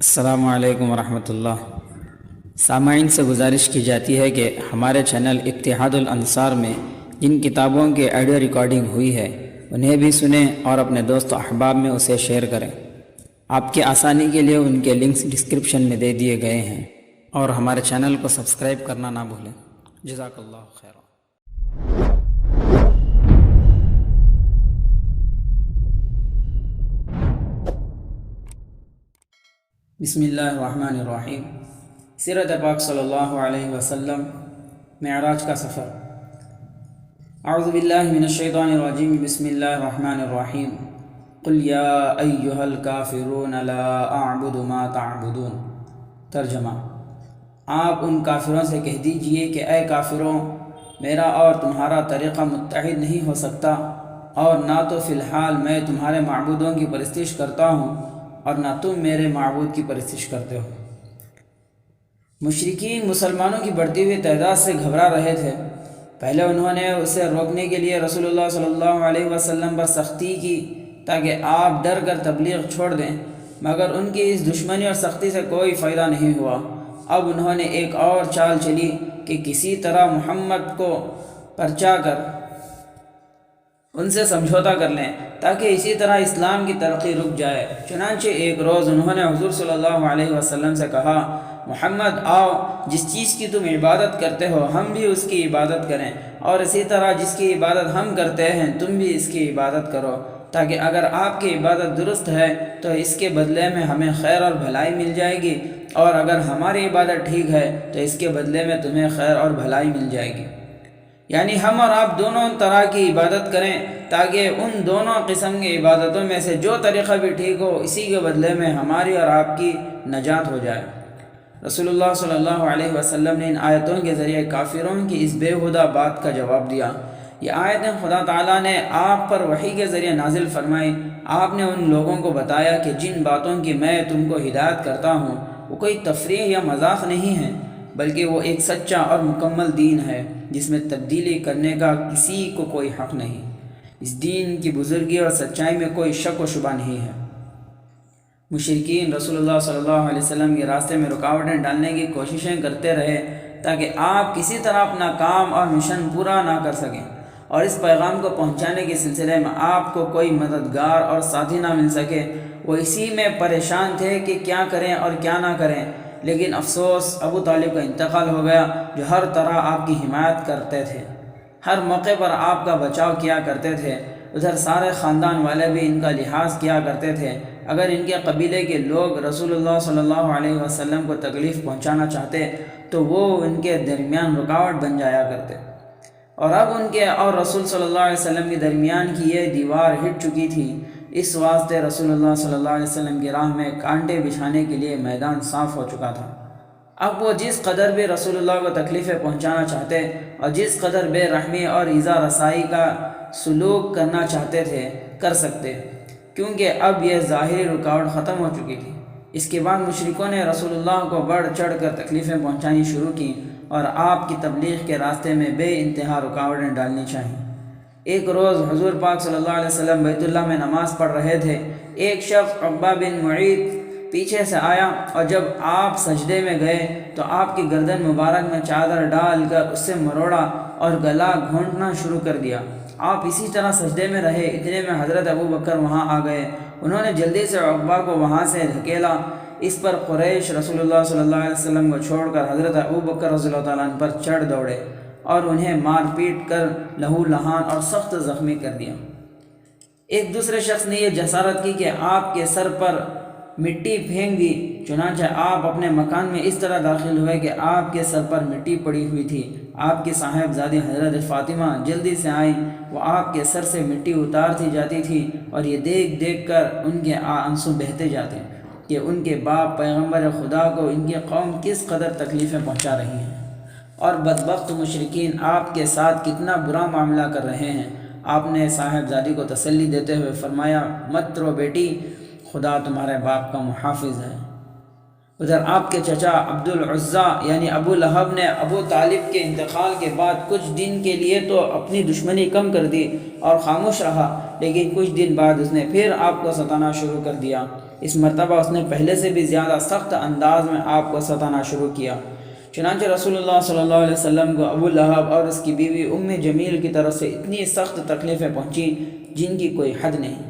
السلام علیکم ورحمۃ اللہ۔ سامعین سے گزارش کی جاتی ہے کہ ہمارے چینل اتحاد الانصار میں جن کتابوں کی آڈیو ریکارڈنگ ہوئی ہے انہیں بھی سنیں اور اپنے دوست و احباب میں اسے شیئر کریں۔ آپ کی آسانی کے لیے ان کے لنکس ڈسکرپشن میں دے دیے گئے ہیں، اور ہمارے چینل کو سبسکرائب کرنا نہ بھولیں۔ جزاک اللہ خیر۔ بسم اللہ الرحمن الرحیم۔ سیرت پاک صلی اللہ علیہ وسلم، معراج کا سفر۔ اعوذ باللہ من الشیطان الرجیم، بسم اللہ الرحمن الرحیم۔ قل یا ایہا الکافرون لا اعبد ما تعبدون۔ ترجمہ: آپ ان کافروں سے کہہ دیجئے کہ اے کافروں، میرا اور تمہارا طریقہ متحد نہیں ہو سکتا، اور نہ تو فی الحال میں تمہارے معبودوں کی پرستش کرتا ہوں اور نہ تم میرے معبود کی پرستش کرتے ہو۔ مشرکین مسلمانوں کی بڑھتی ہوئی تعداد سے گھبرا رہے تھے۔ پہلے انہوں نے اسے روکنے کے لیے رسول اللہ صلی اللہ علیہ وسلم پر سختی کی تاکہ آپ ڈر کر تبلیغ چھوڑ دیں، مگر ان کی اس دشمنی اور سختی سے کوئی فائدہ نہیں ہوا۔ اب انہوں نے ایک اور چال چلی کہ کسی طرح محمد کو پرچا کر ان سے سمجھوتا کر لیں تاکہ اسی طرح اسلام کی ترقی رک جائے۔ چنانچہ ایک روز انہوں نے حضور صلی اللہ علیہ وسلم سے کہا، محمد آؤ، جس چیز کی تم عبادت کرتے ہو ہم بھی اس کی عبادت کریں، اور اسی طرح جس کی عبادت ہم کرتے ہیں تم بھی اس کی عبادت کرو، تاکہ اگر آپ کی عبادت درست ہے تو اس کے بدلے میں ہمیں خیر اور بھلائی مل جائے گی، اور اگر ہماری عبادت ٹھیک ہے تو اس کے بدلے میں تمہیں خیر اور بھلائی مل جائے گی۔ یعنی ہم اور آپ دونوں طرح کی عبادت کریں تاکہ ان دونوں قسم کی عبادتوں میں سے جو طریقہ بھی ٹھیک ہو اسی کے بدلے میں ہماری اور آپ کی نجات ہو جائے۔ رسول اللہ صلی اللہ علیہ وسلم نے ان آیتوں کے ذریعے کافروں کی اس بےہودہ بات کا جواب دیا۔ یہ آیتیں خدا تعالیٰ نے آپ پر وحی کے ذریعے نازل فرمائی۔ آپ نے ان لوگوں کو بتایا کہ جن باتوں کی میں تم کو ہدایت کرتا ہوں وہ کوئی تفریح یا مذاق نہیں ہے، بلکہ وہ ایک سچا اور مکمل دین ہے جس میں تبدیلی کرنے کا کسی کو کوئی حق نہیں۔ اس دین کی بزرگی اور سچائی میں کوئی شک و شبہ نہیں ہے۔ مشرکین رسول اللہ صلی اللہ علیہ وسلم کے راستے میں رکاوٹیں ڈالنے کی کوششیں کرتے رہے تاکہ آپ کسی طرح اپنا کام اور مشن پورا نہ کر سکیں، اور اس پیغام کو پہنچانے کے سلسلے میں آپ کو کوئی مددگار اور ساتھی نہ مل سکے۔ وہ اسی میں پریشان تھے کہ کیا کریں اور کیا نہ کریں، لیکن افسوس ابو طالب کا انتقال ہو گیا جو ہر طرح آپ کی حمایت کرتے تھے، ہر موقع پر آپ کا بچاؤ کیا کرتے تھے۔ ادھر سارے خاندان والے بھی ان کا لحاظ کیا کرتے تھے۔ اگر ان کے قبیلے کے لوگ رسول اللہ صلی اللہ علیہ وسلم کو تکلیف پہنچانا چاہتے تو وہ ان کے درمیان رکاوٹ بن جایا کرتے، اور اب ان کے اور رسول صلی اللہ علیہ وسلم کے درمیان کی یہ دیوار ہٹ چکی تھی۔ اس واسطے رسول اللہ صلی اللہ علیہ وسلم کی راہ میں کانٹے بچھانے کے لیے میدان صاف ہو چکا تھا۔ اب وہ جس قدر بھی رسول اللہ کو تکلیفیں پہنچانا چاہتے اور جس قدر بے رحمی اور ایذا رسائی کا سلوک کرنا چاہتے تھے کر سکتے، کیونکہ اب یہ ظاہری رکاوٹ ختم ہو چکی تھی۔ اس کے بعد مشرکوں نے رسول اللہ کو بڑھ چڑھ کر تکلیفیں پہنچانی شروع کی اور آپ کی تبلیغ کے راستے میں بے انتہا رکاوٹیں ڈالنی چاہییں۔ ایک روز حضور پاک صلی اللہ علیہ وسلم بیت اللہ میں نماز پڑھ رہے تھے۔ ایک شخص عقبہ بن معیط پیچھے سے آیا، اور جب آپ سجدے میں گئے تو آپ کی گردن مبارک میں چادر ڈال کر اس سے مروڑا اور گلا گھونٹنا شروع کر دیا۔ آپ اسی طرح سجدے میں رہے، اتنے میں حضرت ابو بکر وہاں آ گئے۔ انہوں نے جلدی سے عقبہ کو وہاں سے دھکیلا۔ اس پر قریش رسول اللہ صلی اللہ علیہ وسلم کو چھوڑ کر حضرت ابو بکر رضی اللہ تعالیٰ عنہ پر چڑھ دوڑے اور انہیں مار پیٹ کر لہو لہان اور سخت زخمی کر دیا۔ ایک دوسرے شخص نے یہ جسارت کی کہ آپ کے سر پر مٹی پھینک دی، چنانچہ آپ اپنے مکان میں اس طرح داخل ہوئے کہ آپ کے سر پر مٹی پڑی ہوئی تھی۔ آپ کی صاحبزادی حضرت فاطمہ جلدی سے آئیں، وہ آپ کے سر سے مٹی اتارتی جاتی تھی، اور یہ دیکھ دیکھ کر ان کے آنسو بہتے جاتے کہ ان کے باپ پیغمبر خدا کو ان کی قوم کس قدر تکلیفیں پہنچا رہی ہیں، اور بدبخت مشرکین آپ کے ساتھ کتنا برا معاملہ کر رہے ہیں۔ آپ نے صاحبزادی کو تسلی دیتے ہوئے فرمایا، مت رو بیٹی، خدا تمہارے باپ کا محافظ ہے۔ ادھر آپ کے چچا عبد العزیٰ یعنی ابو لہب نے ابو طالب کے انتقال کے بعد کچھ دن کے لیے تو اپنی دشمنی کم کر دی اور خاموش رہا، لیکن کچھ دن بعد اس نے پھر آپ کو ستانا شروع کر دیا۔ اس مرتبہ اس نے پہلے سے بھی زیادہ سخت انداز میں آپ کو ستانا شروع کیا۔ چنانچہ رسول اللہ صلی اللہ علیہ وسلم کو ابو لہب اور اس کی بیوی ام جمیل کی طرف سے اتنی سخت تکلیفیں پہنچیں جن کی کوئی حد نہیں۔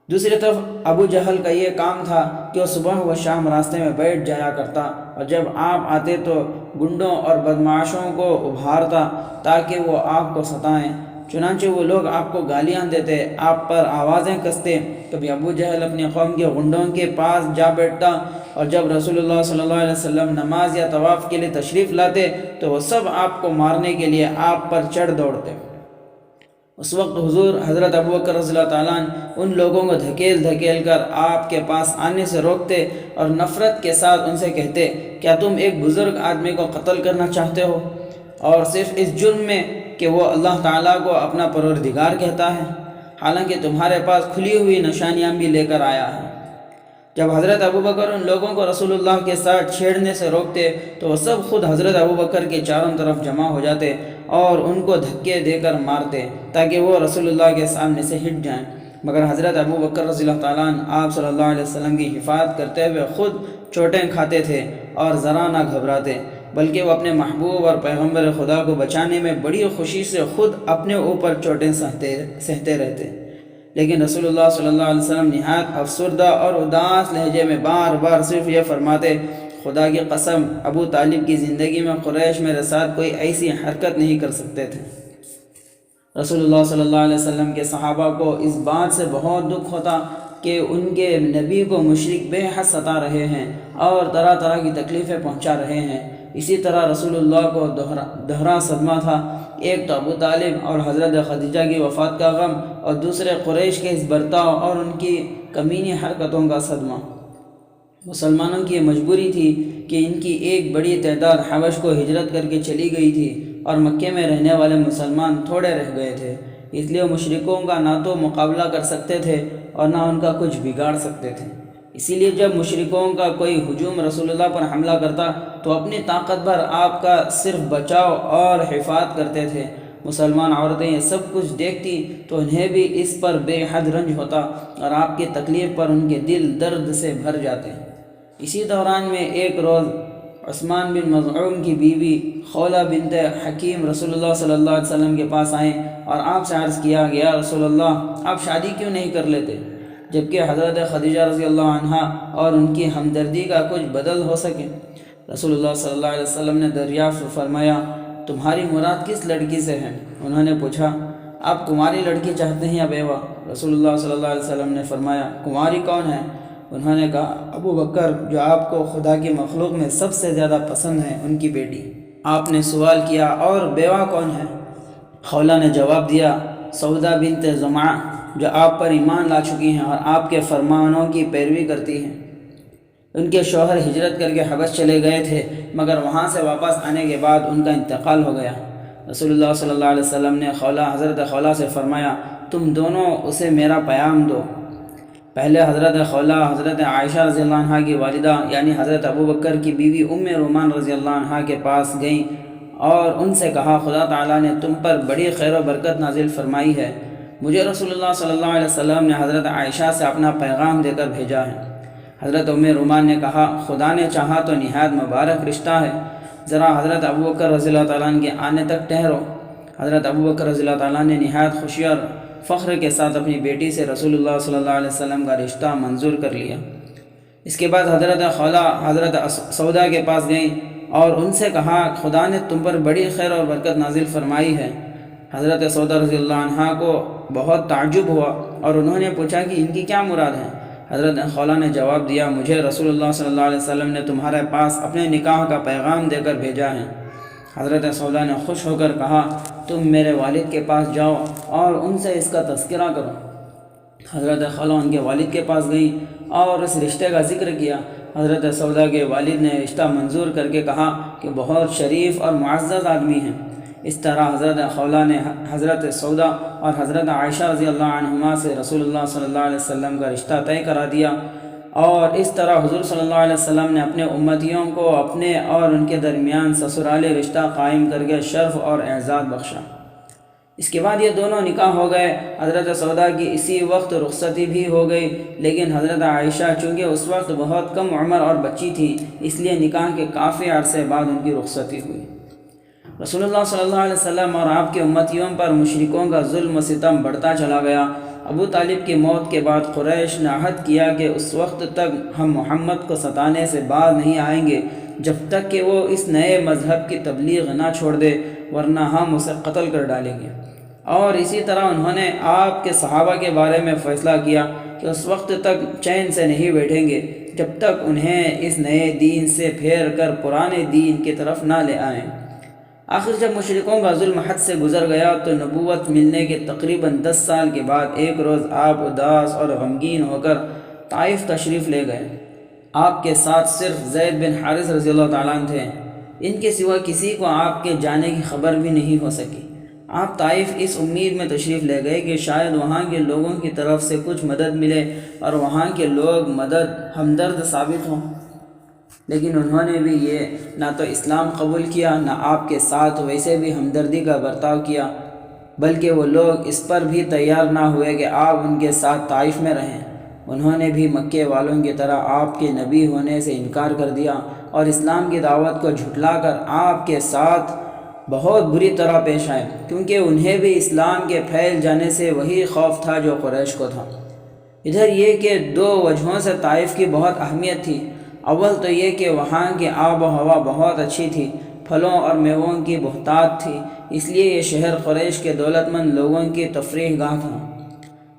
دوسری طرف ابو جہل کا یہ کام تھا کہ وہ صبح و شام راستے میں بیٹھ جایا کرتا اور جب آپ آتے تو گنڈوں اور بدمعاشوں کو ابھارتا تاکہ وہ آپ کو ستائیں۔ چنانچہ وہ لوگ آپ کو گالیاں دیتے، آپ پر آوازیں کستے۔ کبھی ابو جہل اپنی قوم کے گنڈوں کے پاس جا بیٹھتا اور جب رسول اللہ صلی اللہ علیہ وسلم نماز یا طواف کے لیے تشریف لاتے تو وہ سب آپ کو مارنے کے لیے آپ پر چڑھ دوڑتے۔ اس وقت حضور حضرت ابوبکر رضی اللہ تعالیٰ عنہ ان لوگوں کو دھکیل دھکیل کر آپ کے پاس آنے سے روکتے اور نفرت کے ساتھ ان سے کہتے، کیا تم ایک بزرگ آدمی کو قتل کرنا چاہتے ہو، اور صرف اس جرم میں کہ وہ اللہ تعالیٰ کو اپنا پروردگار کہتا ہے، حالانکہ تمہارے پاس کھلی ہوئی نشانیاں بھی لے کر آیا ہے۔ جب حضرت ابوبکر ان لوگوں کو رسول اللہ کے ساتھ چھیڑنے سے روکتے تو وہ سب خود حضرت ابوبکر کے چاروں طرف جمع ہو جاتے اور ان کو دھکے دے کر مارتے تاکہ وہ رسول اللہ کے سامنے سے ہٹ جائیں، مگر حضرت ابوبکر رضی اللہ تعالیٰ عنہ آپ صلی اللہ علیہ وسلم کی حفاظت کرتے ہوئے خود چوٹیں کھاتے تھے اور ذرا نہ گھبراتے، بلکہ وہ اپنے محبوب اور پیغمبر خدا کو بچانے میں بڑی خوشی سے خود اپنے اوپر چوٹیں سہتے رہتے۔ لیکن رسول اللہ صلی اللہ علیہ وسلم نہایت افسردہ اور اداس لہجے میں بار بار صرف یہ فرماتے، خدا کی قسم ابو طالب کی زندگی میں قریش میرے ساتھ کوئی ایسی حرکت نہیں کر سکتے تھے۔ رسول اللہ صلی اللہ علیہ وسلم کے صحابہ کو اس بات سے بہت دکھ ہوتا کہ ان کے نبی کو مشرک بے حد ستا رہے ہیں اور طرح طرح کی تکلیفیں پہنچا رہے ہیں۔ اسی طرح رسول اللہ کو دوہرا صدمہ تھا، ایک تو ابو طالب اور حضرت خدیجہ کی وفات کا غم، اور دوسرے قریش کے اس برتاؤ اور ان کی کمینی حرکتوں کا صدمہ۔ مسلمانوں کی یہ مجبوری تھی کہ ان کی ایک بڑی تعداد حبش کو ہجرت کر کے چلی گئی تھی اور مکے میں رہنے والے مسلمان تھوڑے رہ گئے تھے، اس لیے مشرکوں کا نہ تو مقابلہ کر سکتے تھے اور نہ ان کا کچھ بگاڑ سکتے تھے۔ اسی لیے جب مشرکوں کا کوئی ہجوم رسول اللہ پر حملہ کرتا تو اپنی طاقت بھر آپ کا صرف بچاؤ اور حفاظت کرتے تھے۔ مسلمان عورتیں یہ سب کچھ دیکھتی تو انہیں بھی اس پر بے حد رنج ہوتا اور آپ کی تکلیف پر ان کے دل درد سے بھر جاتے۔ اسی دوران میں ایک روز عثمان بن مظعون کی بیوی خولہ بنت حکیم رسول اللہ صلی اللہ علیہ وسلم کے پاس آئیں اور آپ سے عرض کیا گیا، رسول اللہ آپ شادی کیوں نہیں کر لیتے جبکہ حضرت خدیجہ رضی اللہ عنہا اور ان کی ہمدردی کا کچھ بدل ہو سکے؟ رسول اللہ صلی اللہ علیہ وسلم نے دریافت فرمایا، تمہاری مراد کس لڑکی سے ہے؟ انہوں نے پوچھا، آپ کماری لڑکی چاہتے ہیں یا بیوہ؟ رسول اللہ صلی اللہ علیہ وسلم نے فرمایا، کماری کون ہے؟ انہوں نے کہا، ابو بکر جو آپ کو خدا کی مخلوق میں سب سے زیادہ پسند ہے، ان کی بیٹی۔ آپ نے سوال کیا، اور بیوہ کون ہے؟ خولہ نے جواب دیا، سودا بنت زمعہ جو آپ پر ایمان لا چکی ہیں اور آپ کے فرمانوں کی پیروی کرتی ہیں۔ ان کے شوہر ہجرت کر کے حبش چلے گئے تھے مگر وہاں سے واپس آنے کے بعد ان کا انتقال ہو گیا۔ رسول اللہ صلی اللہ علیہ وسلم نے حضرت خولہ سے فرمایا، تم دونوں اسے میرا پیام دو۔ پہلے حضرت خولہ حضرت عائشہ رضی اللہ عنہا کی والدہ یعنی حضرت ابوبکر کی بیوی ام رومان رضی اللہ عنہا کے پاس گئیں اور ان سے کہا، خدا تعالیٰ نے تم پر بڑی خیر و برکت نازل فرمائی ہے، مجھے رسول اللہ صلی اللہ علیہ وسلم نے حضرت عائشہ سے اپنا پیغام دے کر بھیجا ہے۔ حضرت ام رومان نے کہا، خدا نے چاہا تو نہایت مبارک رشتہ ہے، ذرا حضرت ابوبکر رضی اللہ تعالیٰ عنہ کے آنے تک ٹھہرو۔ حضرت ابوبکر رضی اللہ تعالیٰ نے نہایت خوشی اور فخر کے ساتھ اپنی بیٹی سے رسول اللہ صلی اللہ علیہ وسلم کا رشتہ منظور کر لیا۔ اس کے بعد حضرت خولہ حضرت سودا کے پاس گئیں اور ان سے کہا، خدا نے تم پر بڑی خیر اور برکت نازل فرمائی ہے۔ حضرت سودا رضی اللہ عنہا کو بہت تعجب ہوا اور انہوں نے پوچھا کہ ان کی کیا مراد ہے؟ حضرت خولہ نے جواب دیا، مجھے رسول اللہ صلی اللہ علیہ وسلم نے تمہارے پاس اپنے نکاح کا پیغام دے کر بھیجا ہے۔ حضرت سودا نے خوش ہو کر کہا، تم میرے والد کے پاس جاؤ اور ان سے اس کا تذکرہ کرو۔ حضرت خولہ ان کے والد کے پاس گئی اور اس رشتے کا ذکر کیا۔ حضرت سودا کے والد نے رشتہ منظور کر کے کہا کہ بہت شریف اور معزز آدمی ہیں۔ اس طرح حضرت خولہ نے حضرت سودا اور حضرت عائشہ رضی اللہ عنہما سے رسول اللہ صلی اللہ علیہ وسلم کا رشتہ طے کرا دیا، اور اس طرح حضور صلی اللہ علیہ وسلم نے اپنے امتیوں کو اپنے اور ان کے درمیان سسرالی رشتہ قائم کر کے شرف اور اعزاز بخشا۔ اس کے بعد یہ دونوں نکاح ہو گئے۔ حضرت سودا کی اسی وقت رخصتی بھی ہو گئی، لیکن حضرت عائشہ چونکہ اس وقت بہت کم عمر اور بچی تھی، اس لیے نکاح کے کافی عرصے بعد ان کی رخصتی ہوئی۔ رسول اللہ صلی اللہ علیہ وسلم اور آپ کے امتیوں پر مشرکوں کا ظلم و ستم بڑھتا چلا گیا۔ ابو طالب کی موت کے بعد قریش نے عہد کیا کہ اس وقت تک ہم محمد کو ستانے سے باز نہیں آئیں گے جب تک کہ وہ اس نئے مذہب کی تبلیغ نہ چھوڑ دے، ورنہ ہم اسے قتل کر ڈالیں گے۔ اور اسی طرح انہوں نے آپ کے صحابہ کے بارے میں فیصلہ کیا کہ اس وقت تک چین سے نہیں بیٹھیں گے جب تک انہیں اس نئے دین سے پھیر کر پرانے دین کی طرف نہ لے آئیں۔ آخر جب مشرکوں کا ظلم حد سے گزر گیا تو نبوت ملنے کے تقریباً 10 سال کے بعد ایک روز آپ اداس اور غمگین ہو کر طائف تشریف لے گئے۔ آپ کے ساتھ صرف زید بن حارث رضی اللہ تعالیٰ عنہ تھے، ان کے سوا کسی کو آپ کے جانے کی خبر بھی نہیں ہو سکی۔ آپ طائف اس امید میں تشریف لے گئے کہ شاید وہاں کے لوگوں کی طرف سے کچھ مدد ملے اور وہاں کے لوگ مدد ہمدرد ثابت ہوں، لیکن انہوں نے بھی یہ نہ تو اسلام قبول کیا، نہ آپ کے ساتھ ویسے بھی ہمدردی کا برتاؤ کیا، بلکہ وہ لوگ اس پر بھی تیار نہ ہوئے کہ آپ ان کے ساتھ طائف میں رہیں۔ انہوں نے بھی مکے والوں کی طرح آپ کے نبی ہونے سے انکار کر دیا اور اسلام کی دعوت کو جھٹلا کر آپ کے ساتھ بہت بری طرح پیش آئے، کیونکہ انہیں بھی اسلام کے پھیل جانے سے وہی خوف تھا جو قریش کو تھا۔ ادھر یہ کہ 2 وجہوں سے طائف کی بہت اہمیت تھی۔ اول تو یہ کہ وہاں کی آب و ہوا بہت اچھی تھی، پھلوں اور میووں کی بہتات تھی، اس لیے یہ شہر قریش کے دولت مند لوگوں کی تفریح گاہ تھا۔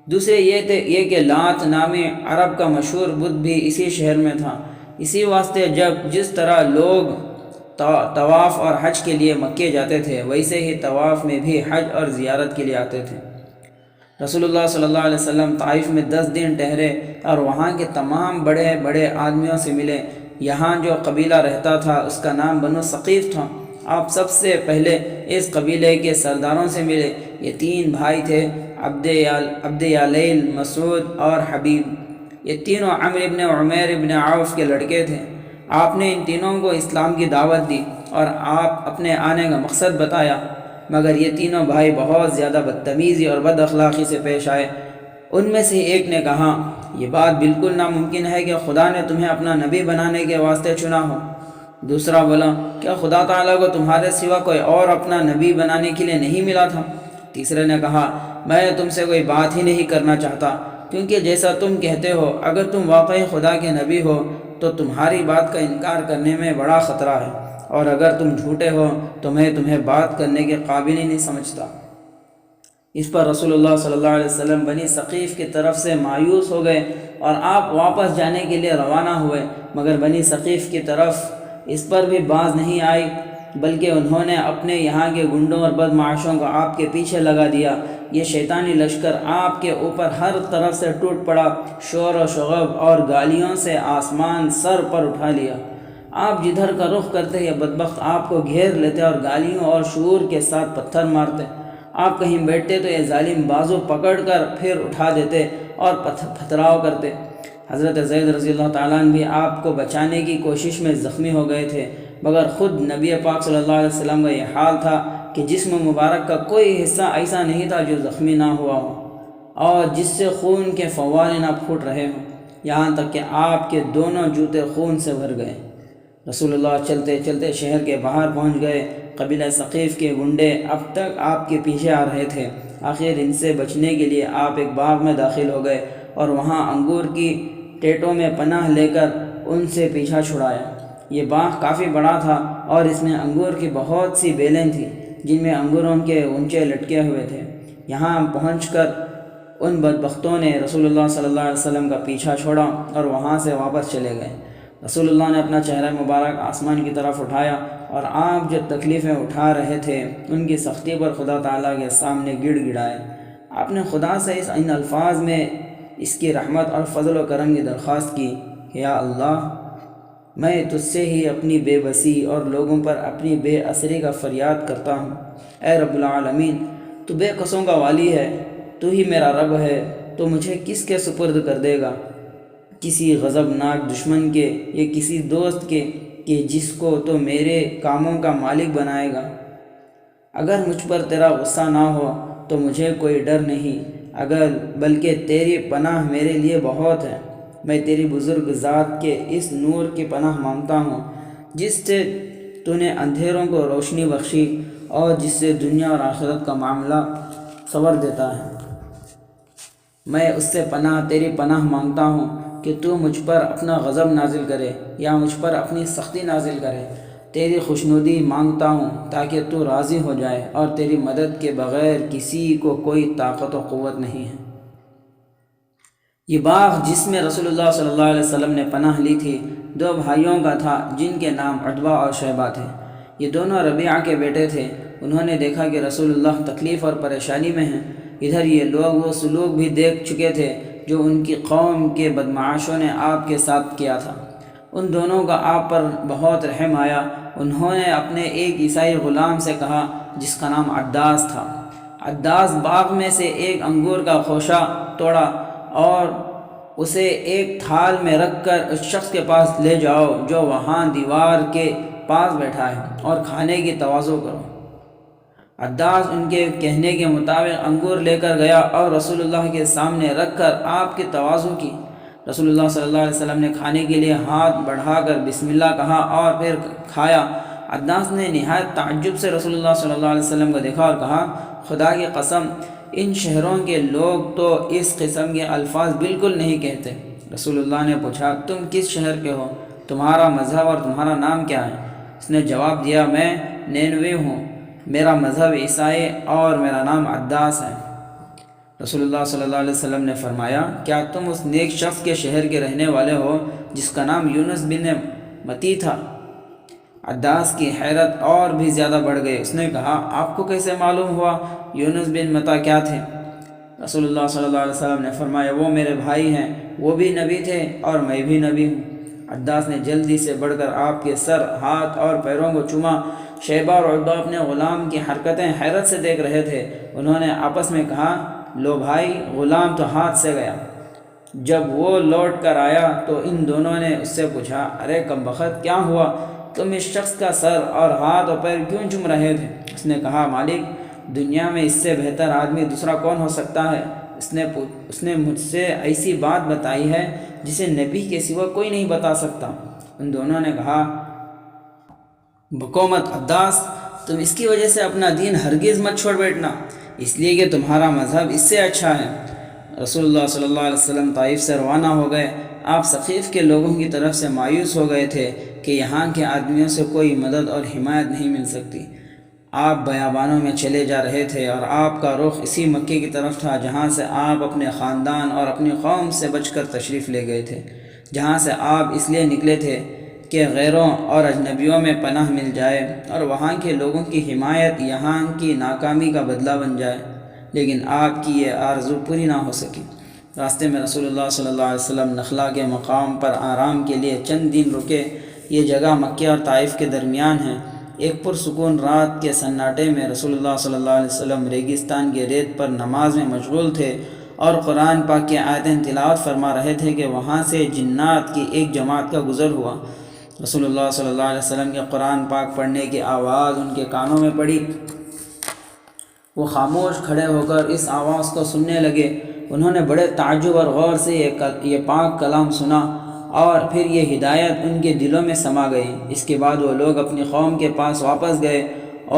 دوسرے یہ کہ لات نامی عرب کا مشہور بت بھی اسی شہر میں تھا۔ اسی واسطے جس طرح لوگ طواف اور حج کے لیے مکے جاتے تھے، ویسے ہی طواف میں بھی حج اور زیارت کے لیے آتے تھے۔ رسول اللہ صلی اللہ علیہ وسلم طائف میں 10 دن ٹھہرے اور وہاں کے تمام بڑے بڑے آدمیوں سے ملے۔ یہاں جو قبیلہ رہتا تھا اس کا نام بنو ثقیف تھا۔ آپ سب سے پہلے اس قبیلے کے سرداروں سے ملے۔ یہ 3 بھائی تھے، عبد یالیل، مسعود اور حبیب۔ یہ تینوں عمرو ابن عمیر ابن عوف کے لڑکے تھے۔ آپ نے ان تینوں کو اسلام کی دعوت دی اور آپ اپنے آنے کا مقصد بتایا، مگر یہ تینوں بھائی بہت زیادہ بدتمیزی اور بد اخلاقی سے پیش آئے۔ ان میں سے ایک نے کہا، یہ بات بالکل ناممکن ہے کہ خدا نے تمہیں اپنا نبی بنانے کے واسطے چنا ہو۔ دوسرا بولا، کیا خدا تعالیٰ کو تمہارے سوا کوئی اور اپنا نبی بنانے کے لیے نہیں ملا تھا؟ تیسرے نے کہا، میں تم سے کوئی بات ہی نہیں کرنا چاہتا، کیونکہ جیسا تم کہتے ہو، اگر تم واقعی خدا کے نبی ہو تو تمہاری بات کا انکار کرنے میں بڑا خطرہ ہے، اور اگر تم جھوٹے ہو تو میں تمہیں بات کرنے کے قابل ہی نہیں سمجھتا۔ اس پر رسول اللہ صلی اللہ علیہ وسلم بنی ثقیف کی طرف سے مایوس ہو گئے اور آپ واپس جانے کے لیے روانہ ہوئے، مگر بنی ثقیف کی طرف اس پر بھی باز نہیں آئی، بلکہ انہوں نے اپنے یہاں کے گنڈوں اور بدمعاشوں کو آپ کے پیچھے لگا دیا۔ یہ شیطانی لشکر آپ کے اوپر ہر طرف سے ٹوٹ پڑا، شور و شغب اور گالیوں سے آسمان سر پر اٹھا لیا۔ آپ جدھر کا رخ کرتے یہ بدبخت آپ کو گھیر لیتے اور گالیوں اور شور کے ساتھ پتھر مارتے۔ آپ کہیں بیٹھتے تو یہ ظالم بازو پکڑ کر پھر اٹھا دیتے اور پتھراؤ کرتے۔ حضرت زید رضی اللہ تعالیٰ عنہ بھی آپ کو بچانے کی کوشش میں زخمی ہو گئے تھے، مگر خود نبی پاک صلی اللہ علیہ وسلم کا یہ حال تھا کہ جسم مبارک کا کوئی حصہ ایسا نہیں تھا جو زخمی نہ ہوا ہو اور جس سے خون کے فوارے نہ پھوٹ رہے ہوں، یہاں تک کہ آپ کے دونوں جوتے خون سے بھر گئے۔ رسول اللہ چلتے چلتے شہر کے باہر پہنچ گئے۔ قبیلہ ثقیف کے گنڈے اب تک آپ کے پیچھے آ رہے تھے۔ آخر ان سے بچنے کے لیے آپ ایک باغ میں داخل ہو گئے اور وہاں انگور کی ٹیٹوں میں پناہ لے کر ان سے پیچھا چھڑایا۔ یہ باغ کافی بڑا تھا اور اس میں انگور کی بہت سی بیلیں تھیں جن میں انگوروں کے اونچے لٹکے ہوئے تھے۔ یہاں پہنچ کر ان بدبختوں نے رسول اللہ صلی اللہ علیہ وسلم کا پیچھا چھوڑا اور وہاں سے واپس چلے گئے۔ رسول اللہ نے اپنا چہرہ مبارک آسمان کی طرف اٹھایا اور آپ جو تکلیفیں اٹھا رہے تھے ان کی سختی پر خدا تعالیٰ کے سامنے گڑ گڑائے۔ آپ نے خدا سے ان الفاظ میں اس کی رحمت اور فضل و کرم کی درخواست کی کہ یا اللہ، میں تجھ سے ہی اپنی بے بسی اور لوگوں پر اپنی بے اثری کا فریاد کرتا ہوں۔ اے رب العالمین، تو بے قصوں کا والی ہے، تو ہی میرا رب ہے، تو مجھے کس کے سپرد کر دے گا؟ کسی غضبناک دشمن کے یا کسی دوست کے کہ جس کو تو میرے کاموں کا مالک بنائے گا؟ اگر مجھ پر تیرا غصہ نہ ہو تو مجھے کوئی ڈر نہیں، اگر بلکہ تیری پناہ میرے لیے بہت ہے۔ میں تیری بزرگ ذات کے اس نور کی پناہ مانگتا ہوں جس سے تو نے اندھیروں کو روشنی بخشی اور جس سے دنیا اور آخرت کا معاملہ سنور دیتا ہے۔ میں اس سے تیری پناہ مانگتا ہوں کہ تو مجھ پر اپنا غضب نازل کرے یا مجھ پر اپنی سختی نازل کرے۔ تیری خوشنودی مانگتا ہوں تاکہ تو راضی ہو جائے، اور تیری مدد کے بغیر کسی کو کوئی طاقت و قوت نہیں ہے۔ یہ باغ جس میں رسول اللہ صلی اللہ علیہ وسلم نے پناہ لی تھی 2 بھائیوں کا تھا جن کے نام عتبہ اور شیبہ تھے۔ یہ دونوں ربیعہ کے بیٹے تھے۔ انہوں نے دیکھا کہ رسول اللہ تکلیف اور پریشانی میں ہیں۔ ادھر یہ لوگ وہ سلوک بھی دیکھ چکے تھے جو ان کی قوم کے بدمعاشوں نے آپ کے ساتھ کیا تھا۔ ان دونوں کا آپ پر بہت رحم آیا۔ انہوں نے اپنے ایک عیسائی غلام سے کہا جس کا نام عداس تھا، عداس باغ میں سے ایک انگور کا خوشہ توڑا اور اسے ایک تھال میں رکھ کر اس شخص کے پاس لے جاؤ جو وہاں دیوار کے پاس بیٹھا ہے، اور کھانے کی تواضع کرو۔ عداس ان کے کہنے کے مطابق انگور لے کر گیا اور رسول اللہ کے سامنے رکھ کر آپ کی تواضع کی۔ رسول اللہ صلی اللہ علیہ وسلم نے کھانے کے لیے ہاتھ بڑھا کر بسم اللہ کہا اور پھر کھایا۔ عداس نے نہایت تعجب سے رسول اللہ صلی اللہ علیہ وسلم کو دیکھا اور کہا، خدا کی قسم ان شہروں کے لوگ تو اس قسم کے الفاظ بالکل نہیں کہتے۔ رسول اللہ نے پوچھا، تم کس شہر کے ہو؟ تمہارا مذہب اور تمہارا نام کیا ہے؟ اس نے جواب دیا، میں نینوے ہوں، میرا مذہب عیسائی اور میرا نام عداس ہے۔ رسول اللہ صلی اللہ علیہ وسلم نے فرمایا، کیا تم اس نیک شخص کے شہر کے رہنے والے ہو جس کا نام یونس بن متی تھا؟ عداس کی حیرت اور بھی زیادہ بڑھ گئی۔ اس نے کہا، آپ کو کیسے معلوم ہوا یونس بن متی کیا تھے؟ رسول اللہ صلی اللہ علیہ وسلم نے فرمایا، وہ میرے بھائی ہیں، وہ بھی نبی تھے اور میں بھی نبی ہوں۔ عداس نے جلدی سے بڑھ کر آپ کے سر، ہاتھ اور پیروں کو چوما۔ شیبہ اور عتبہ اپنے غلام کی حرکتیں حیرت سے دیکھ رہے تھے۔ انہوں نے آپس میں کہا، لو بھائی، غلام تو ہاتھ سے گیا۔ جب وہ لوٹ کر آیا تو ان دونوں نے اس سے پوچھا، ارے کمبخت، کیا ہوا؟ تم اس شخص کا سر اور ہاتھ اور پیر کیوں چوم رہے تھے؟ اس نے کہا، مالک، دنیا میں اس سے بہتر آدمی دوسرا کون ہو سکتا ہے؟ اس نے مجھ سے ایسی بات بتائی ہے جسے نبی کے سوا کوئی نہیں بتا سکتا۔ ان دونوں نے کہا، بکومت عداس، تم اس کی وجہ سے اپنا دین ہرگز مت چھوڑ بیٹھنا، اس لیے کہ تمہارا مذہب اس سے اچھا ہے۔ رسول اللہ صلی اللہ علیہ وسلم طائف سے روانہ ہو گئے۔ آپ ثقیف کے لوگوں کی طرف سے مایوس ہو گئے تھے کہ یہاں کے آدمیوں سے کوئی مدد اور حمایت نہیں مل سکتی۔ آپ بیابانوں میں چلے جا رہے تھے اور آپ کا رخ اسی مکے کی طرف تھا جہاں سے آپ اپنے خاندان اور اپنی قوم سے بچ کر تشریف لے گئے تھے، جہاں سے آپ اس لیے نکلے تھے کہ غیروں اور اجنبیوں میں پناہ مل جائے اور وہاں کے لوگوں کی حمایت یہاں کی ناکامی کا بدلہ بن جائے، لیکن آپ کی یہ آرزو پوری نہ ہو سکی۔ راستے میں رسول اللہ صلی اللہ علیہ وسلم نخلا کے مقام پر آرام کے لیے چند دن رکے۔ یہ جگہ مکہ اور طائف کے درمیان ہے۔ ایک پرسکون رات کے سناٹے میں رسول اللہ صلی اللہ علیہ وسلم ریگستان کے ریت پر نماز میں مشغول تھے اور قرآن پاک کی آیتیں تلاوت فرما رہے تھے کہ وہاں سے جنات کی ایک جماعت کا گزر ہوا۔ رسول اللہ صلی اللہ علیہ وسلم کے قرآن پاک پڑھنے کی آواز ان کے کانوں میں پڑی۔ وہ خاموش کھڑے ہو کر اس آواز کو سننے لگے۔ انہوں نے بڑے تعجب اور غور سے یہ پاک کلام سنا اور پھر یہ ہدایت ان کے دلوں میں سما گئی۔ اس کے بعد وہ لوگ اپنی قوم کے پاس واپس گئے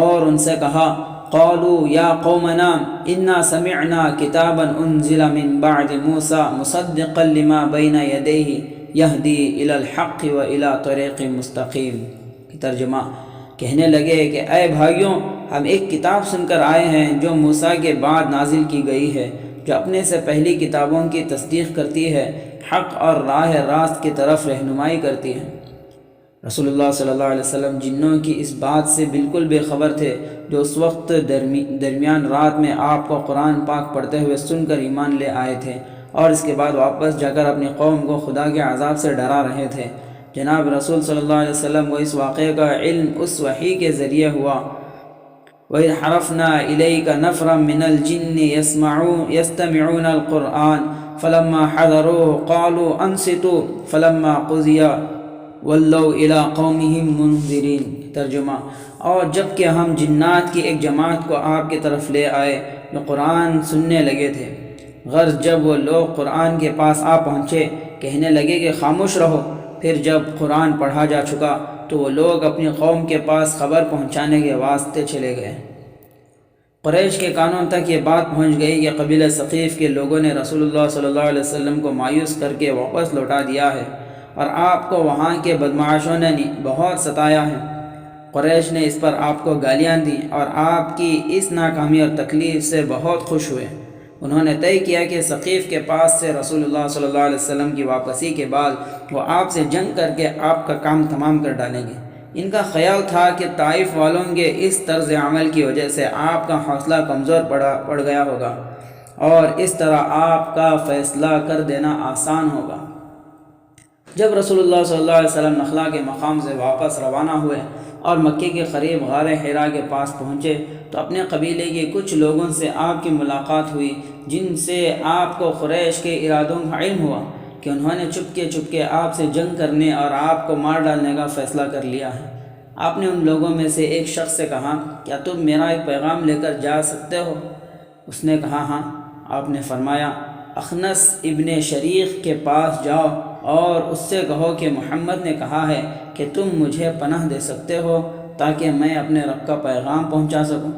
اور ان سے کہا، قالوا یا قومنا انا سمعنا کتابا انزل من بعد موسیٰ مصدقا لما بین یدیہ یہدی الی الحق و الی طریق مستقیم۔ ترجمہ، کہنے لگے کہ اے بھائیوں، ہم ایک کتاب سن کر آئے ہیں جو موسیٰ کے بعد نازل کی گئی ہے، جو اپنے سے پہلی کتابوں کی تصدیق کرتی ہے، حق اور راہ راست کی طرف رہنمائی کرتی ہے۔ رسول اللہ صلی اللہ علیہ وسلم جنوں کی اس بات سے بالکل بے خبر تھے جو اس وقت درمیان رات میں آپ کو قرآن پاک پڑھتے ہوئے سن کر ایمان لے آئے تھے اور اس کے بعد واپس جا کر اپنی قوم کو خدا کے عذاب سے ڈرا رہے تھے۔ جناب رسول صلی اللہ علیہ وسلم کو اس واقعے کا علم اس وحی کے ذریعے ہوا۔ وَإِذْ حَرَفْنَا إِلَيْكَ نَفْرًا مِنَ الْجِنِّ يَسْتَمِعُونَ الْقُرْآنَ فَلَمَّا حَضَرُوهُ قَالُوا أَنصِتُوا فَلَمَّا قُضِيَ ولوا الی قومہم منذرین۔ ترجمہ: اور جب کہ ہم جنات کی ایک جماعت کو آپ کی طرف لے آئے جو قرآن سننے لگے تھے، غرض جب وہ لوگ قرآن کے پاس آ پہنچے کہنے لگے کہ خاموش رہو۔ پھر جب قرآن پڑھا جا چکا تو وہ لوگ اپنی قوم کے پاس خبر پہنچانے کے واسطے چلے گئے۔ قریش کے کانوں تک یہ بات پہنچ گئی کہ قبیلہ ثقیف کے لوگوں نے رسول اللہ صلی اللہ علیہ وسلم کو مایوس کر کے واپس لوٹا دیا ہے اور آپ کو وہاں کے بدمعاشوں نے بہت ستایا ہے۔ قریش نے اس پر آپ کو گالیاں دیں اور آپ کی اس ناکامی اور تکلیف سے بہت خوش ہوئے۔ انہوں نے طے کیا کہ ثقیف کے پاس سے رسول اللہ صلی اللہ علیہ وسلم کی واپسی کے بعد وہ آپ سے جنگ کر کے آپ کا کام تمام کر ڈالیں گے۔ ان کا خیال تھا کہ طائف والوں کے اس طرز عمل کی وجہ سے آپ کا حوصلہ کمزور پڑ گیا ہوگا اور اس طرح آپ کا فیصلہ کر دینا آسان ہوگا۔ جب رسول اللہ صلی اللہ علیہ وسلم نخلا کے مقام سے واپس روانہ ہوئے اور مکے کے قریب غار حرا کے پاس پہنچے تو اپنے قبیلے کے کچھ لوگوں سے آپ کی ملاقات ہوئی، جن سے آپ کو قریش کے ارادوں کا علم ہوا کہ انہوں نے چپکے آپ سے جنگ کرنے اور آپ کو مار ڈالنے کا فیصلہ کر لیا ہے۔ آپ نے ان لوگوں میں سے ایک شخص سے کہا، کیا تم میرا ایک پیغام لے کر جا سکتے ہو؟ اس نے کہا، ہاں۔ آپ نے فرمایا، اخنس ابن شریق کے پاس جاؤ اور اس سے کہو کہ محمد نے کہا ہے کہ تم مجھے پناہ دے سکتے ہو تاکہ میں اپنے رب کا پیغام پہنچا سکوں۔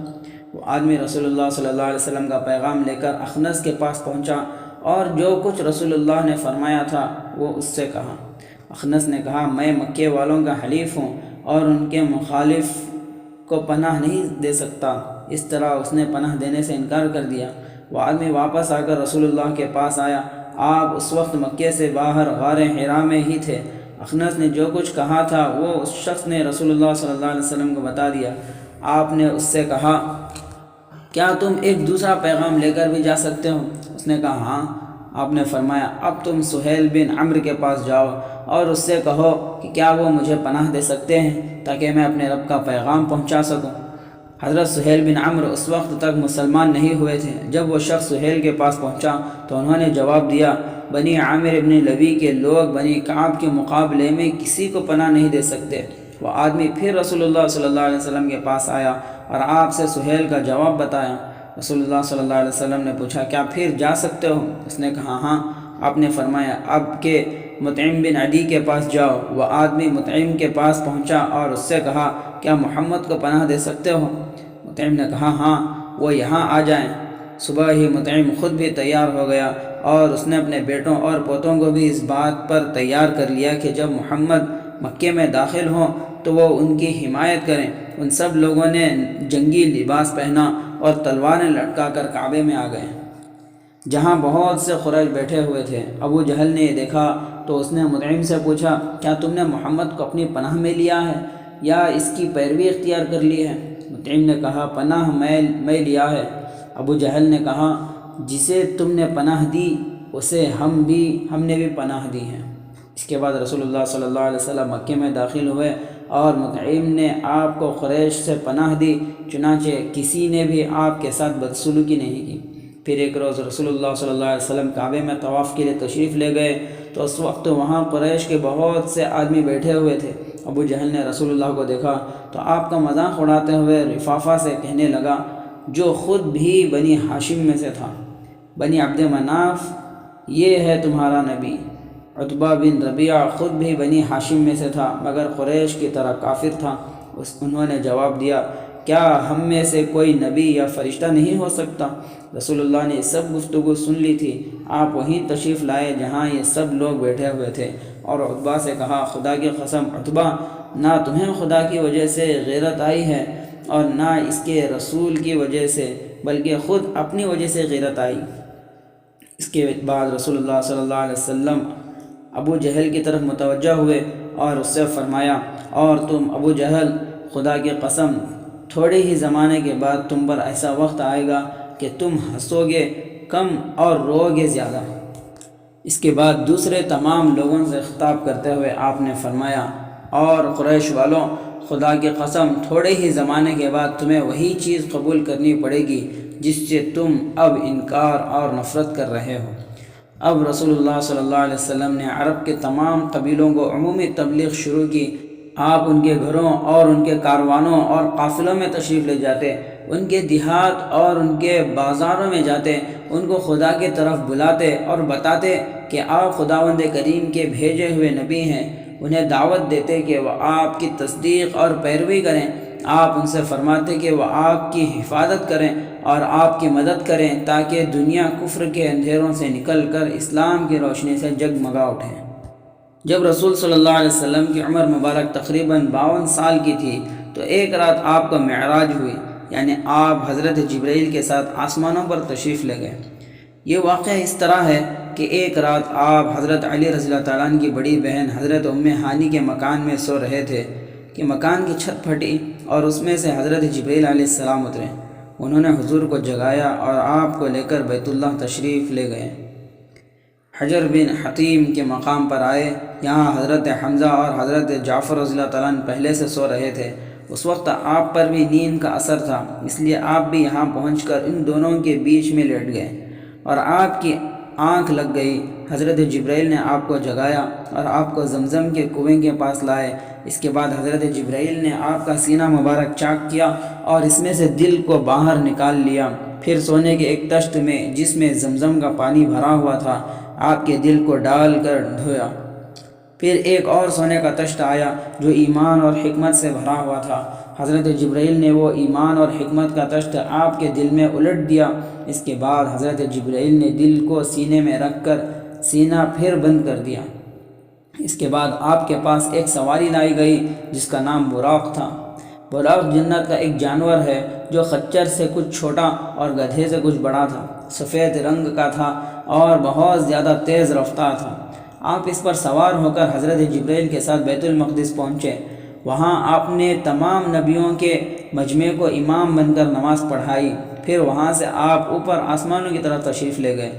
وہ آدمی رسول اللہ صلی اللہ علیہ وسلم کا پیغام لے کر اخنس کے پاس پہنچا اور جو کچھ رسول اللہ نے فرمایا تھا وہ اس سے کہا۔ اخنس نے کہا، میں مکے والوں کا حلیف ہوں اور ان کے مخالف کو پناہ نہیں دے سکتا۔ اس طرح اس نے پناہ دینے سے انکار کر دیا۔ وہ آدمی واپس آ کر رسول اللہ کے پاس آیا۔ آپ اس وقت مکے سے باہر غار حرا میں ہی تھے۔ اخنس نے جو کچھ کہا تھا وہ اس شخص نے رسول اللہ صلی اللہ علیہ وسلم کو بتا دیا۔ آپ نے اس سے کہا، کیا تم ایک دوسرا پیغام لے کر بھی جا سکتے ہو؟ اس نے کہا، ہاں۔ آپ نے فرمایا، اب تم سہیل بن عمرو کے پاس جاؤ اور اس سے کہو کہ کیا وہ مجھے پناہ دے سکتے ہیں تاکہ میں اپنے رب کا پیغام پہنچا سکوں۔ حضرت سہیل بن عمرو اس وقت تک مسلمان نہیں ہوئے تھے۔ جب وہ شخص سہیل کے پاس پہنچا تو انہوں نے جواب دیا، بنی عامر ابن لوی کے لوگ بنی کعب کے مقابلے میں کسی کو پناہ نہیں دے سکتے۔ وہ آدمی پھر رسول اللہ صلی اللہ علیہ وسلم کے پاس آیا اور آپ سے سہیل کا جواب بتایا۔ رسول اللہ صلی اللہ علیہ وسلم نے پوچھا، کیا پھر جا سکتے ہو؟ اس نے کہا، ہاں۔ آپ نے فرمایا، اب کہ مطعم بن عدی کے پاس جاؤ۔ وہ آدمی مطعم کے پاس پہنچا اور اس سے کہا، کیا محمد کو پناہ دے سکتے ہو؟ مطعم نے کہا، ہاں، وہ یہاں آ جائیں۔ صبح ہی مطعم خود بھی تیار ہو گیا اور اس نے اپنے بیٹوں اور پوتوں کو بھی اس بات پر تیار کر لیا کہ جب محمد مکے میں داخل ہوں تو وہ ان کی حمایت کریں۔ ان سب لوگوں نے جنگی لباس پہنا اور تلواریں لٹکا کر کعبے میں آ گئے، جہاں بہت سے قریش بیٹھے ہوئے تھے۔ ابو جہل نے یہ دیکھا تو اس نے مطعم سے پوچھا، کیا تم نے محمد کو اپنی پناہ میں لیا ہے یا اس کی پیروی اختیار کر لی ہے؟ مطعم نے کہا، پناہ میں لیا ہے۔ ابو جہل نے کہا، جسے تم نے پناہ دی اسے ہم نے بھی پناہ دی ہے۔ اس کے بعد رسول اللہ صلی اللہ علیہ وسلم مکے میں داخل ہوئے اور مطعم نے آپ کو قریش سے پناہ دی، چنانچہ کسی نے بھی آپ کے ساتھ بدسلوکی نہیں کی۔ پھر ایک روز رسول اللہ صلی اللہ علیہ وسلم کعبے میں طواف کے لیے تشریف لے گئے تو اس وقت وہاں قریش کے بہت سے آدمی بیٹھے ہوئے تھے۔ ابو جہل نے رسول اللہ کو دیکھا تو آپ کا مذاق اڑاتے ہوئے رفافہ سے کہنے لگا، جو خود بھی بنی ہاشم میں سے تھا، بنی عبد مناف، یہ ہے تمہارا نبی۔ عتبہ بن ربیعہ خود بھی بنی ہاشم میں سے تھا مگر قریش کی طرح کافر تھا۔ انہوں نے جواب دیا، کیا ہم میں سے کوئی نبی یا فرشتہ نہیں ہو سکتا؟ رسول اللہ نے سب گفتگو سن لی تھی۔ آپ وہیں تشریف لائے جہاں یہ سب لوگ بیٹھے ہوئے تھے اور عتبہ سے کہا، خدا کی قسم عتبہ، نہ تمہیں خدا کی وجہ سے غیرت آئی ہے اور نہ اس کے رسول کی وجہ سے، بلکہ خود اپنی وجہ سے غیرت آئی۔ اس کے بعد رسول اللہ صلی اللہ علیہ وسلم ابو جہل کی طرف متوجہ ہوئے اور اس سے فرمایا، اور تم ابو جہل، خدا کی قسم تھوڑے ہی زمانے کے بعد تم پر ایسا وقت آئے گا کہ تم ہنسو گے کم اور رو گے زیادہ۔ اس کے بعد دوسرے تمام لوگوں سے خطاب کرتے ہوئے آپ نے فرمایا، اور قریش والوں، خدا کی قسم تھوڑے ہی زمانے کے بعد تمہیں وہی چیز قبول کرنی پڑے گی جس سے تم اب انکار اور نفرت کر رہے ہو۔ اب رسول اللہ صلی اللہ علیہ وسلم نے عرب کے تمام قبیلوں کو عمومی تبلیغ شروع کی۔ آپ ان کے گھروں اور ان کے کاروانوں اور قافلوں میں تشریف لے جاتے، ان کے دیہات اور ان کے بازاروں میں جاتے، ان کو خدا کی طرف بلاتے اور بتاتے کہ آپ خداوند کریم کے بھیجے ہوئے نبی ہیں۔ انہیں دعوت دیتے کہ وہ آپ کی تصدیق اور پیروی کریں۔ آپ ان سے فرماتے کہ وہ آپ کی حفاظت کریں اور آپ کی مدد کریں تاکہ دنیا کفر کے اندھیروں سے نکل کر اسلام کی روشنی سے جگمگا اٹھے۔ جب رسول صلی اللہ علیہ وسلم کی عمر مبارک تقریباً 52 سال کی تھی تو ایک رات آپ کا معراج ہوئی، یعنی آپ حضرت جبرائیل کے ساتھ آسمانوں پر تشریف لے گئے۔ یہ واقعہ اس طرح ہے کہ ایک رات آپ حضرت علی رضی اللہ تعالیٰ عنہ کی بڑی بہن حضرت ام ہانی کے مکان میں سو رہے تھے کہ مکان کی چھت پھٹی اور اس میں سے حضرت جبرائیل علیہ السلام اترے۔ انہوں نے حضور کو جگایا اور آپ کو لے کر بیت اللہ تشریف لے گئے۔ حجر بن حطیم کے مقام پر آئے۔ یہاں حضرت حمزہ اور حضرت جعفر رضی اللہ تعالیٰ عنہ پہلے سے سو رہے تھے۔ اس وقت آپ پر بھی نیند کا اثر تھا، اس لیے آپ بھی یہاں پہنچ کر ان دونوں کے بیچ میں لیٹ گئے اور آپ کی آنکھ لگ گئی۔ حضرت جبرائیل نے آپ کو جگایا اور آپ کو زمزم کے کنویں کے پاس لائے۔ اس کے بعد حضرت جبرائیل نے آپ کا سینہ مبارک چاک کیا اور اس میں سے دل کو باہر نکال لیا۔ پھر سونے کے ایک تشت میں جس میں زمزم کا پانی بھرا ہوا تھا آپ کے دل کو ڈال کر دھویا۔ پھر ایک اور سونے کا تشت آیا جو ایمان اور حکمت سے بھرا ہوا تھا۔ حضرت جبرائیل نے وہ ایمان اور حکمت کا تشت آپ کے دل میں الٹ دیا۔ اس کے بعد حضرت جبرائیل نے دل کو سینے میں رکھ کر سینہ پھر بند کر دیا۔ اس کے بعد آپ کے پاس ایک سواری لائی گئی جس کا نام براق تھا۔ براق جنت کا ایک جانور ہے جو خچر سے کچھ چھوٹا اور گدھے سے کچھ بڑا تھا، سفید رنگ کا تھا اور بہت زیادہ تیز رفتار تھا۔ آپ اس پر سوار ہو کر حضرت جبرائیل کے ساتھ بیت المقدس پہنچے۔ وہاں آپ نے تمام نبیوں کے مجمع کو امام بن کر نماز پڑھائی۔ پھر وہاں سے آپ اوپر آسمانوں کی طرف تشریف لے گئے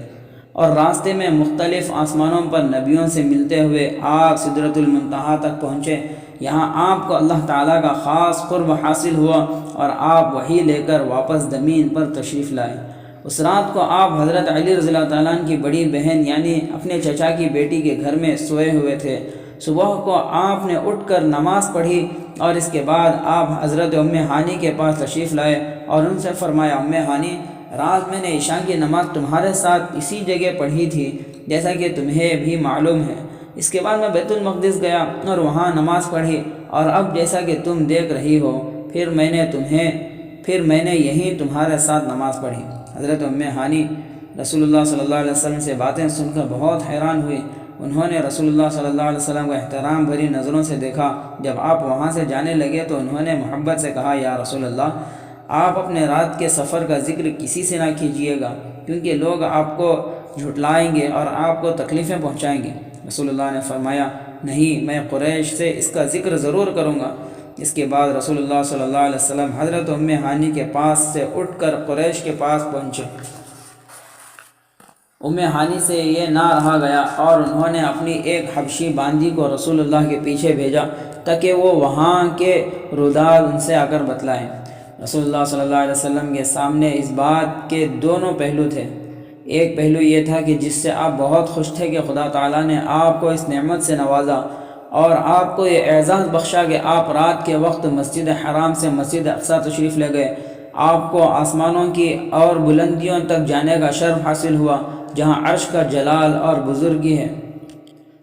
اور راستے میں مختلف آسمانوں پر نبیوں سے ملتے ہوئے آپ سدرۃ المنتہا تک پہنچے۔ یہاں آپ کو اللہ تعالیٰ کا خاص قرب حاصل ہوا اور آپ وحی لے کر واپس زمین پر تشریف لائے۔ اس رات کو آپ حضرت علی رضی اللہ تعالیٰ عنہ کی بڑی بہن یعنی اپنے چچا کی بیٹی کے گھر میں سوئے ہوئے تھے۔ صبح کو آپ نے اٹھ کر نماز پڑھی اور اس کے بعد آپ حضرت ام ہانی کے پاس تشریف لائے اور ان سے فرمایا، ام ہانی، رات میں نے عشاء کی نماز تمہارے ساتھ اسی جگہ پڑھی تھی جیسا کہ تمہیں بھی معلوم ہے۔ اس کے بعد میں بیت المقدس گیا اور وہاں نماز پڑھی اور اب جیسا کہ تم دیکھ رہی ہو پھر میں نے یہیں تمہارے ساتھ نماز پڑھی۔ حضرت ام ہانی رسول اللہ صلی اللہ علیہ وسلم سے باتیں سن کر بہت حیران ہوئی۔ انہوں نے رسول اللہ صلی اللہ علیہ وسلم کو احترام بھری نظروں سے دیکھا۔ جب آپ وہاں سے جانے لگے تو انہوں نے محبت سے کہا، یا رسول اللہ، آپ اپنے رات کے سفر کا ذکر کسی سے نہ کیجیے گا کیونکہ لوگ آپ کو جھٹلائیں گے اور آپ کو تکلیفیں پہنچائیں گے۔ رسول اللہ نے فرمایا، نہیں، میں قریش سے اس کا ذکر ضرور کروں گا۔ اس کے بعد رسول اللہ صلی اللہ علیہ وسلم حضرت ام ہانی کے پاس سے اٹھ کر قریش کے پاس پہنچے۔ ام ہانی سے یہ نہ رہا گیا اور انہوں نے اپنی ایک حبشی باندی کو رسول اللہ کے پیچھے بھیجا تاکہ وہ وہاں کے روداد ان سے آ کر بتلائیں۔ رسول اللہ صلی اللہ علیہ وسلم کے سامنے اس بات کے دونوں پہلو تھے۔ ایک پہلو یہ تھا کہ جس سے آپ بہت خوش تھے کہ خدا تعالیٰ نے آپ کو اس نعمت سے نوازا اور آپ کو یہ اعزاز بخشا کہ آپ رات کے وقت مسجد حرام سے مسجد اقصی تشریف لے گئے۔ آپ کو آسمانوں کی اور بلندیوں تک جانے کا شرف حاصل ہوا جہاں عرش کا جلال اور بزرگی ہے۔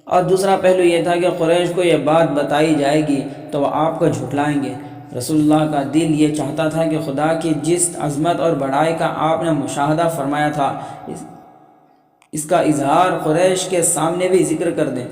اور دوسرا پہلو یہ تھا کہ قریش کو یہ بات بتائی جائے گی تو وہ آپ کو جھٹلائیں گے۔ رسول اللہ کا دل یہ چاہتا تھا کہ خدا کی جس عظمت اور بڑائی کا آپ نے مشاہدہ فرمایا تھا اس کا اظہار قریش کے سامنے بھی ذکر کر دیں۔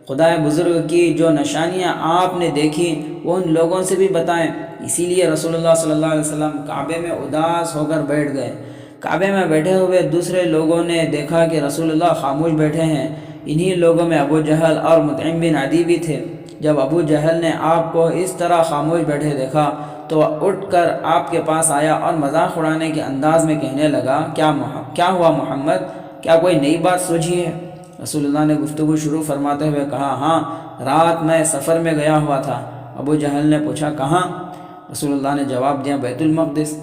خدا بزرگ کی جو نشانیاں آپ نے دیکھی وہ ان لوگوں سے بھی بتائیں۔ اسی لیے رسول اللہ صلی اللہ علیہ وسلم کعبے میں اداس ہو کر بیٹھ گئے۔ کعبے میں بیٹھے ہوئے دوسرے لوگوں نے دیکھا کہ رسول اللہ خاموش بیٹھے ہیں۔ انہی لوگوں میں ابو جہل اور مطعم بن عدی بھی تھے۔ جب ابو جہل نے آپ کو اس طرح خاموش بیٹھے دیکھا تو وہ اٹھ کر آپ کے پاس آیا اور مذاق اڑانے کے انداز میں کہنے لگا، کیا ہوا محمد، کیا کوئی نئی بات سوچی ہے؟ رسول اللہ نے گفتگو شروع فرماتے ہوئے کہا، ہاں، رات میں سفر میں گیا ہوا تھا۔ ابو جہل نے پوچھا، کہاں؟ رسول اللہ نے جواب دیا، بیت المقدس۔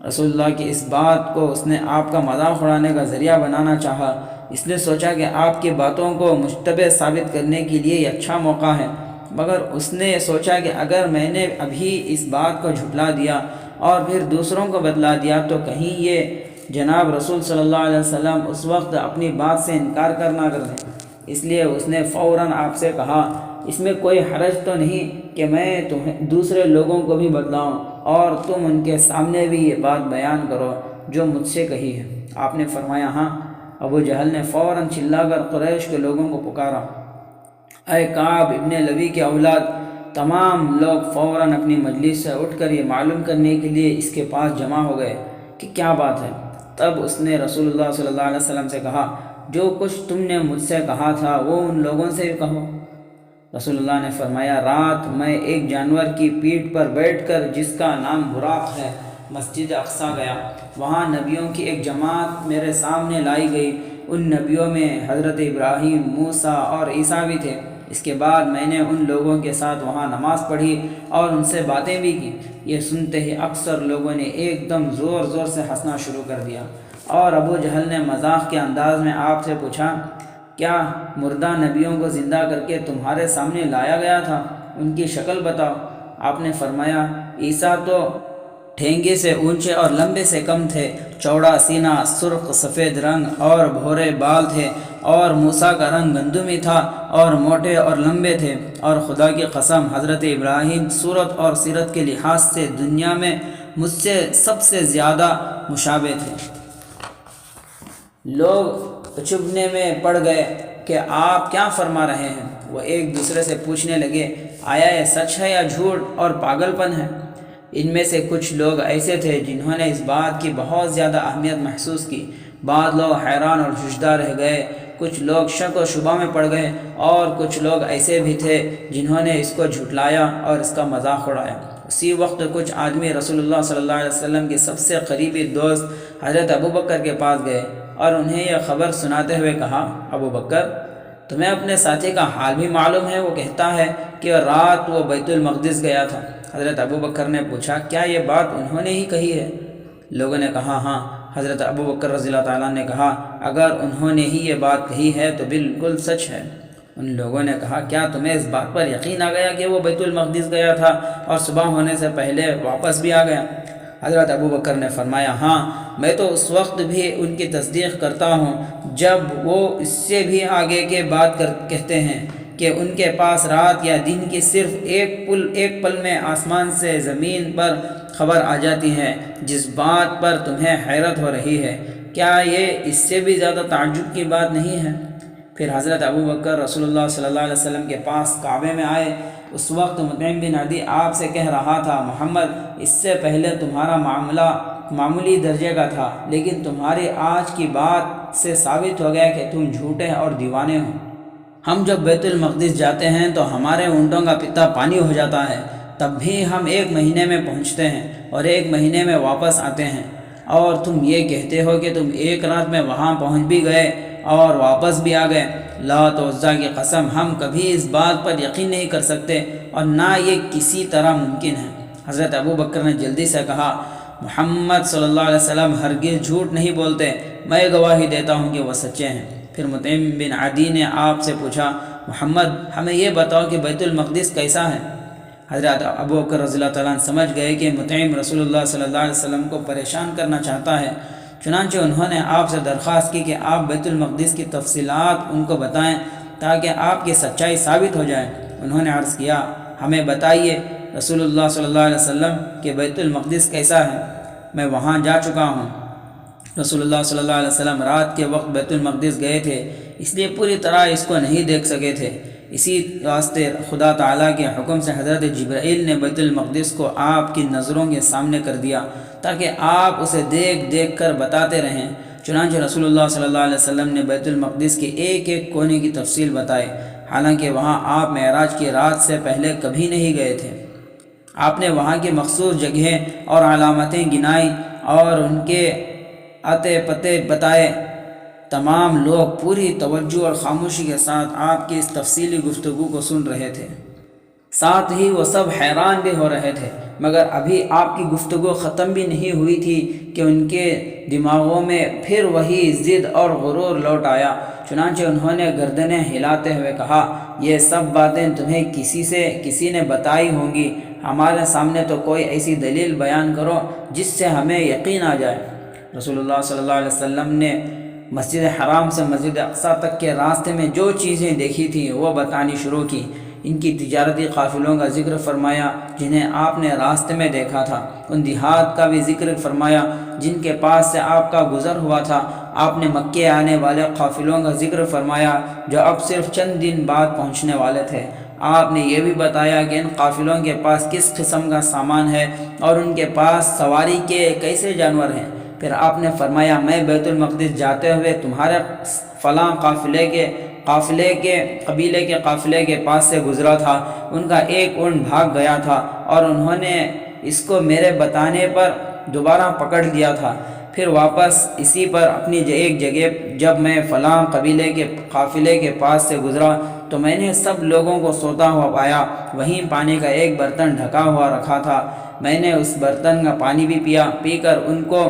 رسول اللہ کی اس بات کو اس نے آپ کا مذاق اڑانے کا ذریعہ بنانا چاہا۔ اس نے سوچا کہ آپ کی باتوں کو مشتبہ ثابت کرنے کے لیے یہ اچھا موقع ہے، مگر اس نے سوچا کہ اگر میں نے ابھی اس بات کو جھٹلا دیا اور پھر دوسروں کو بتلا دیا تو کہیں یہ جناب رسول صلی اللہ علیہ وسلم اس وقت اپنی بات سے انکار کرنا کر دیں۔ اس لیے اس نے فوراً آپ سے کہا، اس میں کوئی حرج تو نہیں کہ میں تمہیں دوسرے لوگوں کو بھی بتلاؤں اور تم ان کے سامنے بھی یہ بات بیان کرو جو مجھ سے کہی ہے؟ آپ نے فرمایا ہاں۔ ابو جہل نے فوراً چلا کر قریش کے لوگوں کو پکارا، اے کعب ابن لبی کے اولاد! تمام لوگ فوراً اپنی مجلس سے اٹھ کر یہ معلوم کرنے کے لیے اس کے پاس جمع ہو گئے کہ کیا بات ہے۔ تب اس نے رسول اللہ صلی اللہ علیہ وسلم سے کہا، جو کچھ تم نے مجھ سے کہا تھا وہ ان لوگوں سے بھی کہو۔ رسول اللہ نے فرمایا، رات میں ایک جانور کی پیٹھ پر بیٹھ کر جس کا نام براق ہے مسجد اقصیٰ گیا۔ وہاں نبیوں کی ایک جماعت میرے سامنے لائی گئی۔ ان نبیوں میں حضرت ابراہیم، موسیٰ اور عیسیٰ بھی تھے۔ اس کے بعد میں نے ان لوگوں کے ساتھ وہاں نماز پڑھی اور ان سے باتیں بھی کی۔ یہ سنتے ہی اکثر لوگوں نے ایک دم زور زور سے ہنسنا شروع کر دیا، اور ابو جہل نے مذاق کے انداز میں آپ سے پوچھا، کیا مردہ نبیوں کو زندہ کر کے تمہارے سامنے لایا گیا تھا؟ ان کی شکل بتاؤ۔ آپ نے فرمایا، عیسیٰ تو ٹھینگے سے اونچے اور لمبے سے کم تھے، چوڑا سینہ، سرخ سفید رنگ اور بھورے بال تھے، اور موسیٰ کا رنگ گندمی تھا اور موٹے اور لمبے تھے، اور خدا کی قسم حضرت ابراہیم صورت اور سیرت کے لحاظ سے دنیا میں مجھ سے سب سے زیادہ مشابہ تھے۔ لوگ چبھنے میں پڑ گئے کہ آپ کیا فرما رہے ہیں۔ وہ ایک دوسرے سے پوچھنے لگے، آیا یہ سچ ہے یا جھوٹ اور پاگل پن ہے؟ ان میں سے کچھ لوگ ایسے تھے جنہوں نے اس بات کی بہت زیادہ اہمیت محسوس کی۔ بعض لوگ حیران اور ششدر رہ گئے، کچھ لوگ شک و شبہ میں پڑ گئے، اور کچھ لوگ ایسے بھی تھے جنہوں نے اس کو جھٹلایا اور اس کا مذاق اڑایا۔ اسی وقت کچھ آدمی رسول اللہ صلی اللہ علیہ وسلم کے سب سے قریبی دوست حضرت ابوبکر کے پاس گئے اور انہیں یہ خبر سناتے ہوئے کہا، ابوبکر، تمہیں اپنے ساتھی کا حال بھی معلوم ہے؟ وہ کہتا ہے کہ رات وہ بیت المقدس گیا تھا۔ حضرت ابوبکر نے پوچھا، کیا یہ بات انہوں نے ہی کہی ہے؟ لوگوں نے کہا ہاں۔ حضرت ابوبکر رضی اللہ تعالیٰ نے کہا، اگر انہوں نے ہی یہ بات کہی ہے تو بالکل سچ ہے۔ ان لوگوں نے کہا، کیا تمہیں اس بات پر یقین آ گیا کہ وہ بیت المقدس گیا تھا اور صبح ہونے سے پہلے واپس بھی آ گیا؟ حضرت ابوبکر نے فرمایا، ہاں، میں تو اس وقت بھی ان کی تصدیق کرتا ہوں جب وہ اس سے بھی آگے کے بات کہتے ہیں کہ ان کے پاس رات یا دن کی صرف ایک پل میں آسمان سے زمین پر خبر آ جاتی ہے۔ جس بات پر تمہیں حیرت ہو رہی ہے، کیا یہ اس سے بھی زیادہ تعجب کی بات نہیں ہے؟ پھر حضرت ابوبکر رسول اللہ صلی اللہ علیہ وسلم کے پاس کعبے میں آئے۔ اس وقت مطعم بن عدی آپ سے کہہ رہا تھا، محمد، اس سے پہلے تمہارا معاملہ معمولی درجے کا تھا، لیکن تمہاری آج کی بات سے ثابت ہو گیا کہ تم جھوٹے اور دیوانے ہو۔ ہم جب بیت المقدس جاتے ہیں تو ہمارے اونٹوں کا پتا پانی ہو جاتا ہے، تب بھی ہم 1 مہینے میں پہنچتے ہیں اور 1 مہینے میں واپس آتے ہیں، اور تم یہ کہتے ہو کہ تم 1 رات میں وہاں پہنچ بھی گئے اور واپس بھی آ گئے۔ لات و عزیٰ کی قسم، ہم کبھی اس بات پر یقین نہیں کر سکتے اور نہ یہ کسی طرح ممکن ہے۔ حضرت ابوبکر نے جلدی سے کہا، محمد صلی اللہ علیہ وسلم ہرگز جھوٹ نہیں بولتے، میں گواہی دیتا ہوں کہ وہ سچے ہیں۔ پھر مطعم بن عدی نے آپ سے پوچھا، محمد، ہمیں یہ بتاؤ کہ بیت المقدس کیسا ہے؟ حضرت ابوبکر رضی اللہ تعالیٰ عنہ سمجھ گئے کہ مطعم رسول اللہ صلی اللہ علیہ وسلم کو پریشان کرنا چاہتا ہے، چنانچہ انہوں نے آپ سے درخواست کی کہ آپ بیت المقدس کی تفصیلات ان کو بتائیں تاکہ آپ کی سچائی ثابت ہو جائے۔ انہوں نے عرض کیا، ہمیں بتائیے رسول اللہ صلی اللہ علیہ وسلم کہ بیت المقدس کیسا ہے؟ میں وہاں جا چکا ہوں۔ رسول اللہ صلی اللہ علیہ وسلم رات کے وقت بیت المقدس گئے تھے، اس لیے پوری طرح اس کو نہیں دیکھ سکے تھے۔ اسی واسطے خدا تعالیٰ کے حکم سے حضرت جبرائیل نے بیت المقدس کو آپ کی نظروں کے سامنے کر دیا تاکہ آپ اسے دیکھ کر بتاتے رہیں۔ چنانچہ رسول اللہ صلی اللہ علیہ وسلم نے بیت المقدس کے ایک کونے کی تفصیل بتائی، حالانکہ وہاں آپ معراج کی رات سے پہلے کبھی نہیں گئے تھے۔ آپ نے وہاں کی مخصوص جگہیں اور علامتیں گنائیں اور ان کے آتے پتے بتائے۔ تمام لوگ پوری توجہ اور خاموشی کے ساتھ آپ کی اس تفصیلی گفتگو کو سن رہے تھے۔ ساتھ ہی وہ سب حیران بھی ہو رہے تھے، مگر ابھی آپ کی گفتگو ختم بھی نہیں ہوئی تھی کہ ان کے دماغوں میں پھر وہی ضد اور غرور لوٹ آیا۔ چنانچہ انہوں نے گردنیں ہلاتے ہوئے کہا، یہ سب باتیں تمہیں کسی نے بتائی ہوں گی، ہمارے سامنے تو کوئی ایسی دلیل بیان کرو جس سے ہمیں یقین آ جائے۔ رسول اللہ صلی اللہ علیہ وسلم نے مسجد حرام سے مسجد اقصیٰ تک کے راستے میں جو چیزیں دیکھی تھیں وہ بتانی شروع کی۔ ان کی تجارتی قافلوں کا ذکر فرمایا جنہیں آپ نے راستے میں دیکھا تھا، ان دیہات کا بھی ذکر فرمایا جن کے پاس سے آپ کا گزر ہوا تھا۔ آپ نے مکے آنے والے قافلوں کا ذکر فرمایا جو اب صرف چند دن بعد پہنچنے والے تھے۔ آپ نے یہ بھی بتایا کہ ان قافلوں کے پاس کس قسم کا سامان ہے اور ان کے پاس سواری کے کیسے جانور ہیں۔ پھر آپ نے فرمایا، میں بیت المقدس جاتے ہوئے تمہارے فلاں قبیلے کے قافلے کے پاس سے گزرا تھا، ان کا ایک اونٹ بھاگ گیا تھا اور انہوں نے اس کو میرے بتانے پر دوبارہ پکڑ لیا تھا۔ پھر واپس اسی پر اپنی ایک جگہ جب میں فلاں قبیلے کے قافلے کے پاس سے گزرا تو میں نے سب لوگوں کو سوتا ہوا پایا، وہیں پانی کا ایک برتن ڈھکا ہوا رکھا تھا، میں نے اس برتن کا پانی بھی پی کر ان کو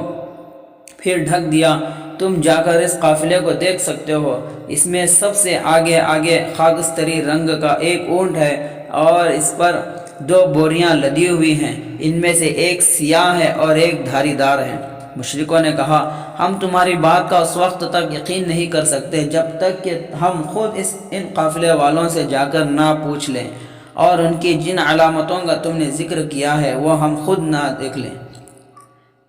پھر ڈھک دیا۔ تم جا کر اس قافلے کو دیکھ سکتے ہو، اس میں سب سے آگے خاکستری رنگ کا ایک اونٹ ہے اور اس پر 2 بوریاں لدی ہوئی ہیں، ان میں سے ایک سیاہ ہے اور ایک دھاری دار ہے۔ مشرکوں نے کہا، ہم تمہاری بات کا اس وقت تک یقین نہیں کر سکتے جب تک کہ ہم خود ان قافلے والوں سے جا کر نہ پوچھ لیں اور ان کی جن علامتوں کا تم نے ذکر کیا ہے وہ ہم خود نہ دیکھ لیں،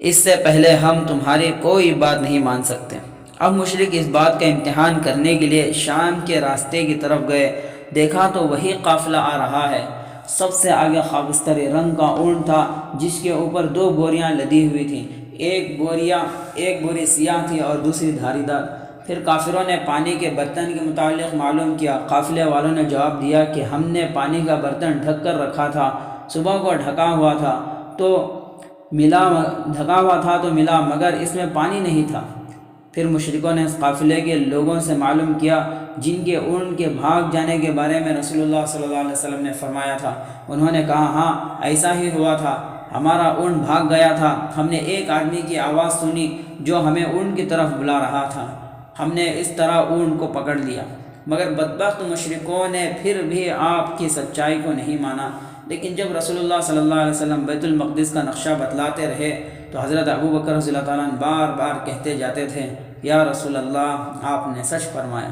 اس سے پہلے ہم تمہاری کوئی بات نہیں مان سکتے۔ اب مشرک اس بات کا امتحان کرنے کے لیے شام کے راستے کی طرف گئے، دیکھا تو وہی قافلہ آ رہا ہے۔ سب سے آگے خاکستری رنگ کا اونٹ تھا جس کے اوپر 2 بوریاں لدی ہوئی تھیں، ایک بوری سیاہ تھی اور دوسری دھاری دار۔ پھر کافروں نے پانی کے برتن کے متعلق معلوم کیا۔ قافلے والوں نے جواب دیا کہ ہم نے پانی کا برتن ڈھک کر رکھا تھا، صبح کو ڈھکا ہوا تھا تو ملا مگر اس میں پانی نہیں تھا۔ پھر مشرکوں نے اس قافلے کے لوگوں سے معلوم کیا جن کے اونٹ کے بھاگ جانے کے بارے میں رسول اللہ صلی اللہ علیہ وسلم نے فرمایا تھا۔ انہوں نے کہا، ہاں ایسا ہی ہوا تھا، ہمارا اونٹ بھاگ گیا تھا، ہم نے ایک آدمی کی آواز سنی جو ہمیں اونٹ کی طرف بلا رہا تھا، ہم نے اس طرح اونٹ کو پکڑ لیا۔ مگر بدبخت مشرکوں نے پھر بھی آپ کی سچائی کو نہیں مانا، لیکن جب رسول اللہ صلی اللہ علیہ وسلم بیت المقدس کا نقشہ بتلاتے رہے تو حضرت ابو بکر رضی اللہ تعالیٰ عنہ بار بار کہتے جاتے تھے، یا رسول اللہ آپ نے سچ فرمایا۔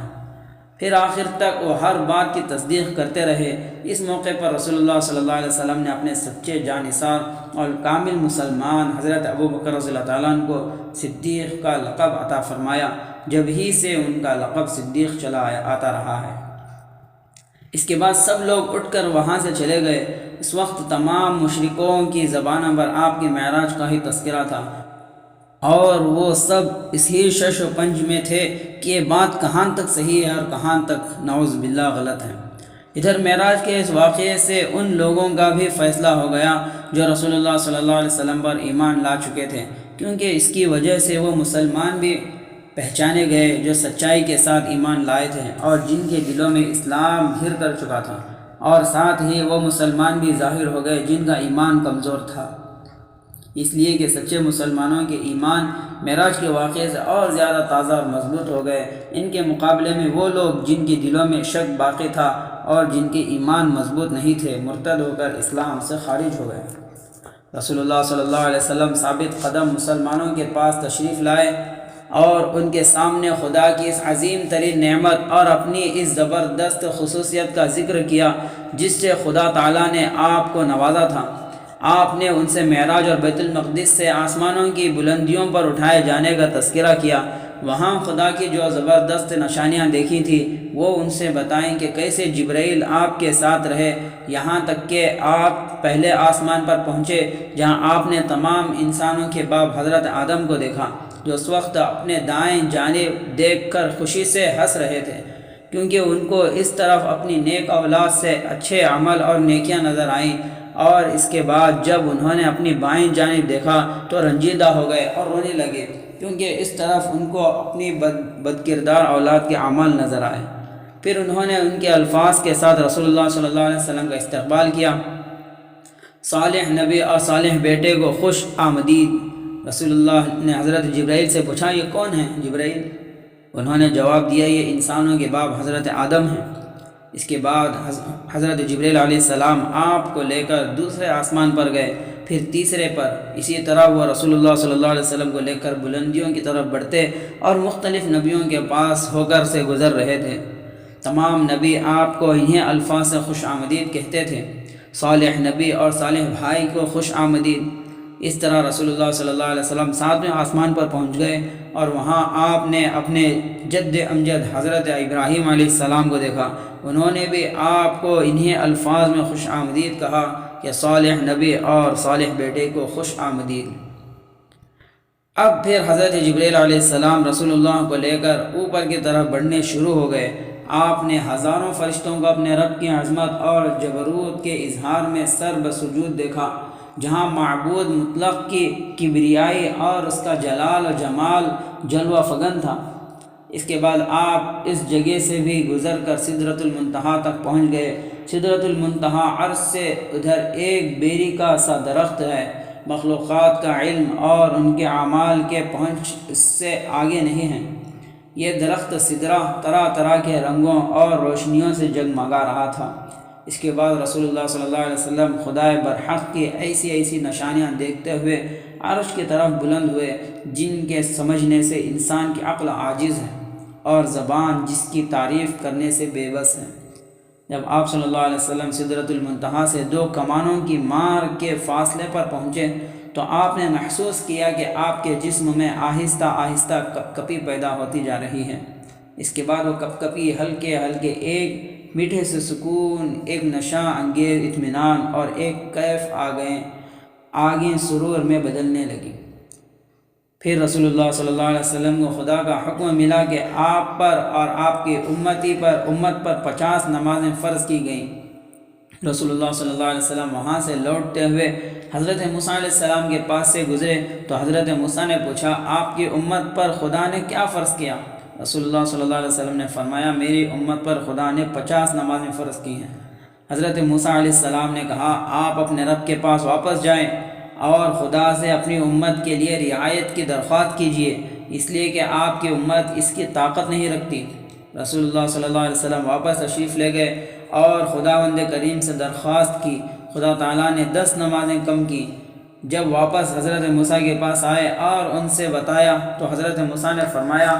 پھر آخر تک وہ ہر بات کی تصدیق کرتے رہے۔ اس موقع پر رسول اللہ صلی اللہ علیہ وسلم نے اپنے سچے جانثار اور کامل مسلمان حضرت ابو بکر رضی اللہ تعالیٰ عنہ کو صدیق کا لقب عطا فرمایا، جب ہی سے ان کا لقب صدیق چلا آتا رہا ہے۔ اس کے بعد سب لوگ اٹھ کر وہاں سے چلے گئے۔ اس وقت تمام مشرکوں کی زبانوں پر آپ کی معراج کا ہی تذکرہ تھا اور وہ سب اس ہی شش و پنج میں تھے کہ یہ بات کہاں تک صحیح ہے اور کہاں تک نعوذ باللہ غلط ہے۔ ادھر معراج کے اس واقعے سے ان لوگوں کا بھی فیصلہ ہو گیا جو رسول اللہ صلی اللہ علیہ وسلم پر ایمان لا چکے تھے، کیونکہ اس کی وجہ سے وہ مسلمان بھی پہچانے گئے جو سچائی کے ساتھ ایمان لائے تھے اور جن کے دلوں میں اسلام گھر کر چکا تھا، اور ساتھ ہی وہ مسلمان بھی ظاہر ہو گئے جن کا ایمان کمزور تھا، اس لیے کہ سچے مسلمانوں کے ایمان معراج کے واقعے سے اور زیادہ تازہ اور مضبوط ہو گئے۔ ان کے مقابلے میں وہ لوگ جن کے دلوں میں شک باقی تھا اور جن کے ایمان مضبوط نہیں تھے مرتد ہو کر اسلام سے خارج ہو گئے۔ رسول اللہ صلی اللہ علیہ وسلم ثابت قدم مسلمانوں کے پاس تشریف لائے اور ان کے سامنے خدا کی اس عظیم ترین نعمت اور اپنی اس زبردست خصوصیت کا ذکر کیا جس سے خدا تعالیٰ نے آپ کو نوازا تھا۔ آپ نے ان سے معراج اور بیت المقدس سے آسمانوں کی بلندیوں پر اٹھائے جانے کا تذکرہ کیا، وہاں خدا کی جو زبردست نشانیاں دیکھی تھیں وہ ان سے بتائیں کہ کیسے جبرائیل آپ کے ساتھ رہے، یہاں تک کہ آپ پہلے آسمان پر پہنچے جہاں آپ نے تمام انسانوں کے باپ حضرت آدم کو دیکھا جو اس وقت اپنے دائیں جانب دیکھ کر خوشی سے ہنس رہے تھے، کیونکہ ان کو اس طرف اپنی نیک اولاد سے اچھے عمل اور نیکیاں نظر آئیں، اور اس کے بعد جب انہوں نے اپنی بائیں جانب دیکھا تو رنجیدہ ہو گئے اور رونے لگے، کیونکہ اس طرف ان کو اپنی بد کردار اولاد کے اعمال نظر آئے۔ پھر انہوں نے ان کے الفاظ کے ساتھ رسول اللہ صلی اللہ علیہ وسلم کا استقبال کیا۔ صالح نبی اور صالح بیٹے کو خوش آمدید۔ رسول اللہ نے حضرت جبرائیل سے پوچھا، یہ کون ہے جبرائیل؟ انہوں نے جواب دیا، یہ انسانوں کے باپ حضرت آدم ہیں۔ اس کے بعد حضرت جبرائیل علیہ السلام آپ کو لے کر دوسرے آسمان پر گئے، پھر تیسرے پر۔ اسی طرح وہ رسول اللہ صلی اللہ علیہ وسلم کو لے کر بلندیوں کی طرف بڑھتے اور مختلف نبیوں کے پاس ہو کر سے گزر رہے تھے۔ تمام نبی آپ کو انہیں الفاظ سے خوش آمدید کہتے تھے۔ صالح نبی اور صالح بھائی کو خوش آمدید۔ اس طرح رسول اللہ صلی اللہ علیہ وسلم 7ویں آسمان پر پہنچ گئے اور وہاں آپ نے اپنے جد امجد حضرت ابراہیم علیہ السلام کو دیکھا۔ انہوں نے بھی آپ کو انہیں الفاظ میں خوش آمدید کہا کہ صالح نبی اور صالح بیٹے کو خوش آمدید۔ اب پھر حضرت جبرائیل علیہ السلام رسول اللہ کو لے کر اوپر کی طرف بڑھنے شروع ہو گئے۔ آپ نے ہزاروں فرشتوں کو اپنے رب کی عظمت اور جبروت کے اظہار میں سر بسجود دیکھا، جہاں معبود مطلق کی کبریائی اور اس کا جلال و جمال جلوہ فگن تھا۔ اس کے بعد آپ اس جگہ سے بھی گزر کر سدرۃ المنتہا تک پہنچ گئے۔ سدرۃ المنتہا عرش سے ادھر ایک بیری کا سا درخت ہے۔ مخلوقات کا علم اور ان کے اعمال کے پہنچ اس سے آگے نہیں ہیں۔ یہ درخت سدرہ طرح طرح کے رنگوں اور روشنیوں سے جگمگا رہا تھا۔ اس کے بعد رسول اللہ صلی اللہ علیہ وسلم خدائے برحق کی ایسی ایسی نشانیاں دیکھتے ہوئے عرش کی طرف بلند ہوئے، جن کے سمجھنے سے انسان کی عقل عاجز ہے اور زبان جس کی تعریف کرنے سے بے بس ہے۔ جب آپ صلی اللہ علیہ وسلم سدرۃ المنتہا سے 2 کمانوں کی مار کے فاصلے پر پہنچے تو آپ نے محسوس کیا کہ آپ کے جسم میں آہستہ آہستہ کپکپی پیدا ہوتی جا رہی ہے۔ اس کے بعد وہ کپکپی ہلکے ہلکے ایک میٹھے سے سکون، ایک نشہ انگیز اطمینان اور ایک کیف آگیں سرور میں بدلنے لگی۔ پھر رسول اللہ صلی اللہ علیہ وسلم کو خدا کا حکم ملا کہ آپ پر اور آپ کی امت پر 50 نمازیں فرض کی گئیں۔ رسول اللہ صلی اللہ علیہ وسلم وہاں سے لوٹتے ہوئے حضرت موسیٰ علیہ السلام کے پاس سے گزرے تو حضرت موسیٰ نے پوچھا، آپ کی امت پر خدا نے کیا فرض کیا؟ رسول اللہ صلی اللہ علیہ وسلم نے فرمایا، میری امت پر خدا نے 50 نمازیں فرض کی ہیں۔ حضرت موسیٰ علیہ السلام نے کہا، آپ اپنے رب کے پاس واپس جائیں اور خدا سے اپنی امت کے لیے رعایت کی درخواست کیجیے، اس لیے کہ آپ کی امت اس کی طاقت نہیں رکھتی۔ رسول اللہ صلی اللہ علیہ وسلم واپس تشریف لے گئے اور خداوند کریم سے درخواست کی۔ خدا تعالیٰ نے 10 نمازیں کم کی۔ جب واپس حضرت موسیٰ کے پاس آئے اور ان سے بتایا تو حضرت موسیٰ نے فرمایا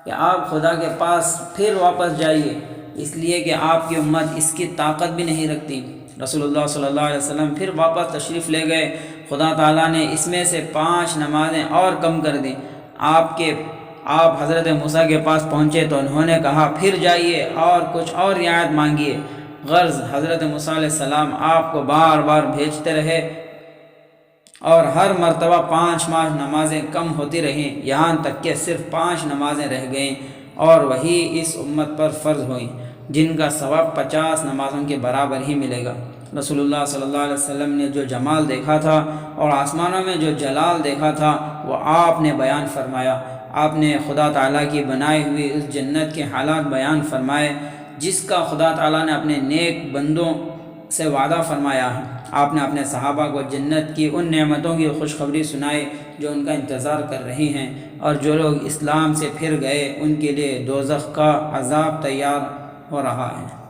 کہ آپ خدا کے پاس پھر واپس جائیے، اس لیے کہ آپ کی امت اس کی طاقت بھی نہیں رکھتی۔ رسول اللہ صلی اللہ علیہ وسلم پھر واپس تشریف لے گئے۔ خدا تعالیٰ نے اس میں سے 5 نمازیں اور کم کر دیں۔ آپ حضرت موسیٰ کے پاس پہنچے تو انہوں نے کہا، پھر جائیے اور کچھ اور رعایت مانگیے۔ غرض حضرت موسیٰ علیہ السلام آپ کو بار بار بھیجتے رہے اور ہر مرتبہ 5 نمازیں کم ہوتی رہیں، یہاں تک کہ صرف 5 نمازیں رہ گئیں اور وہی اس امت پر فرض ہوئیں، جن کا ثواب 50 نمازوں کے برابر ہی ملے گا۔ رسول اللہ صلی اللہ علیہ وسلم نے جو جمال دیکھا تھا اور آسمانوں میں جو جلال دیکھا تھا وہ آپ نے بیان فرمایا۔ آپ نے خدا تعالیٰ کی بنائی ہوئی اس جنت کے حالات بیان فرمائے جس کا خدا تعالیٰ نے اپنے نیک بندوں سے وعدہ فرمایا ہے۔ آپ نے اپنے صحابہ کو جنت کی ان نعمتوں کی خوشخبری سنائی جو ان کا انتظار کر رہی ہیں، اور جو لوگ اسلام سے پھر گئے ان کے لیے دوزخ کا عذاب تیار ہو رہا ہے۔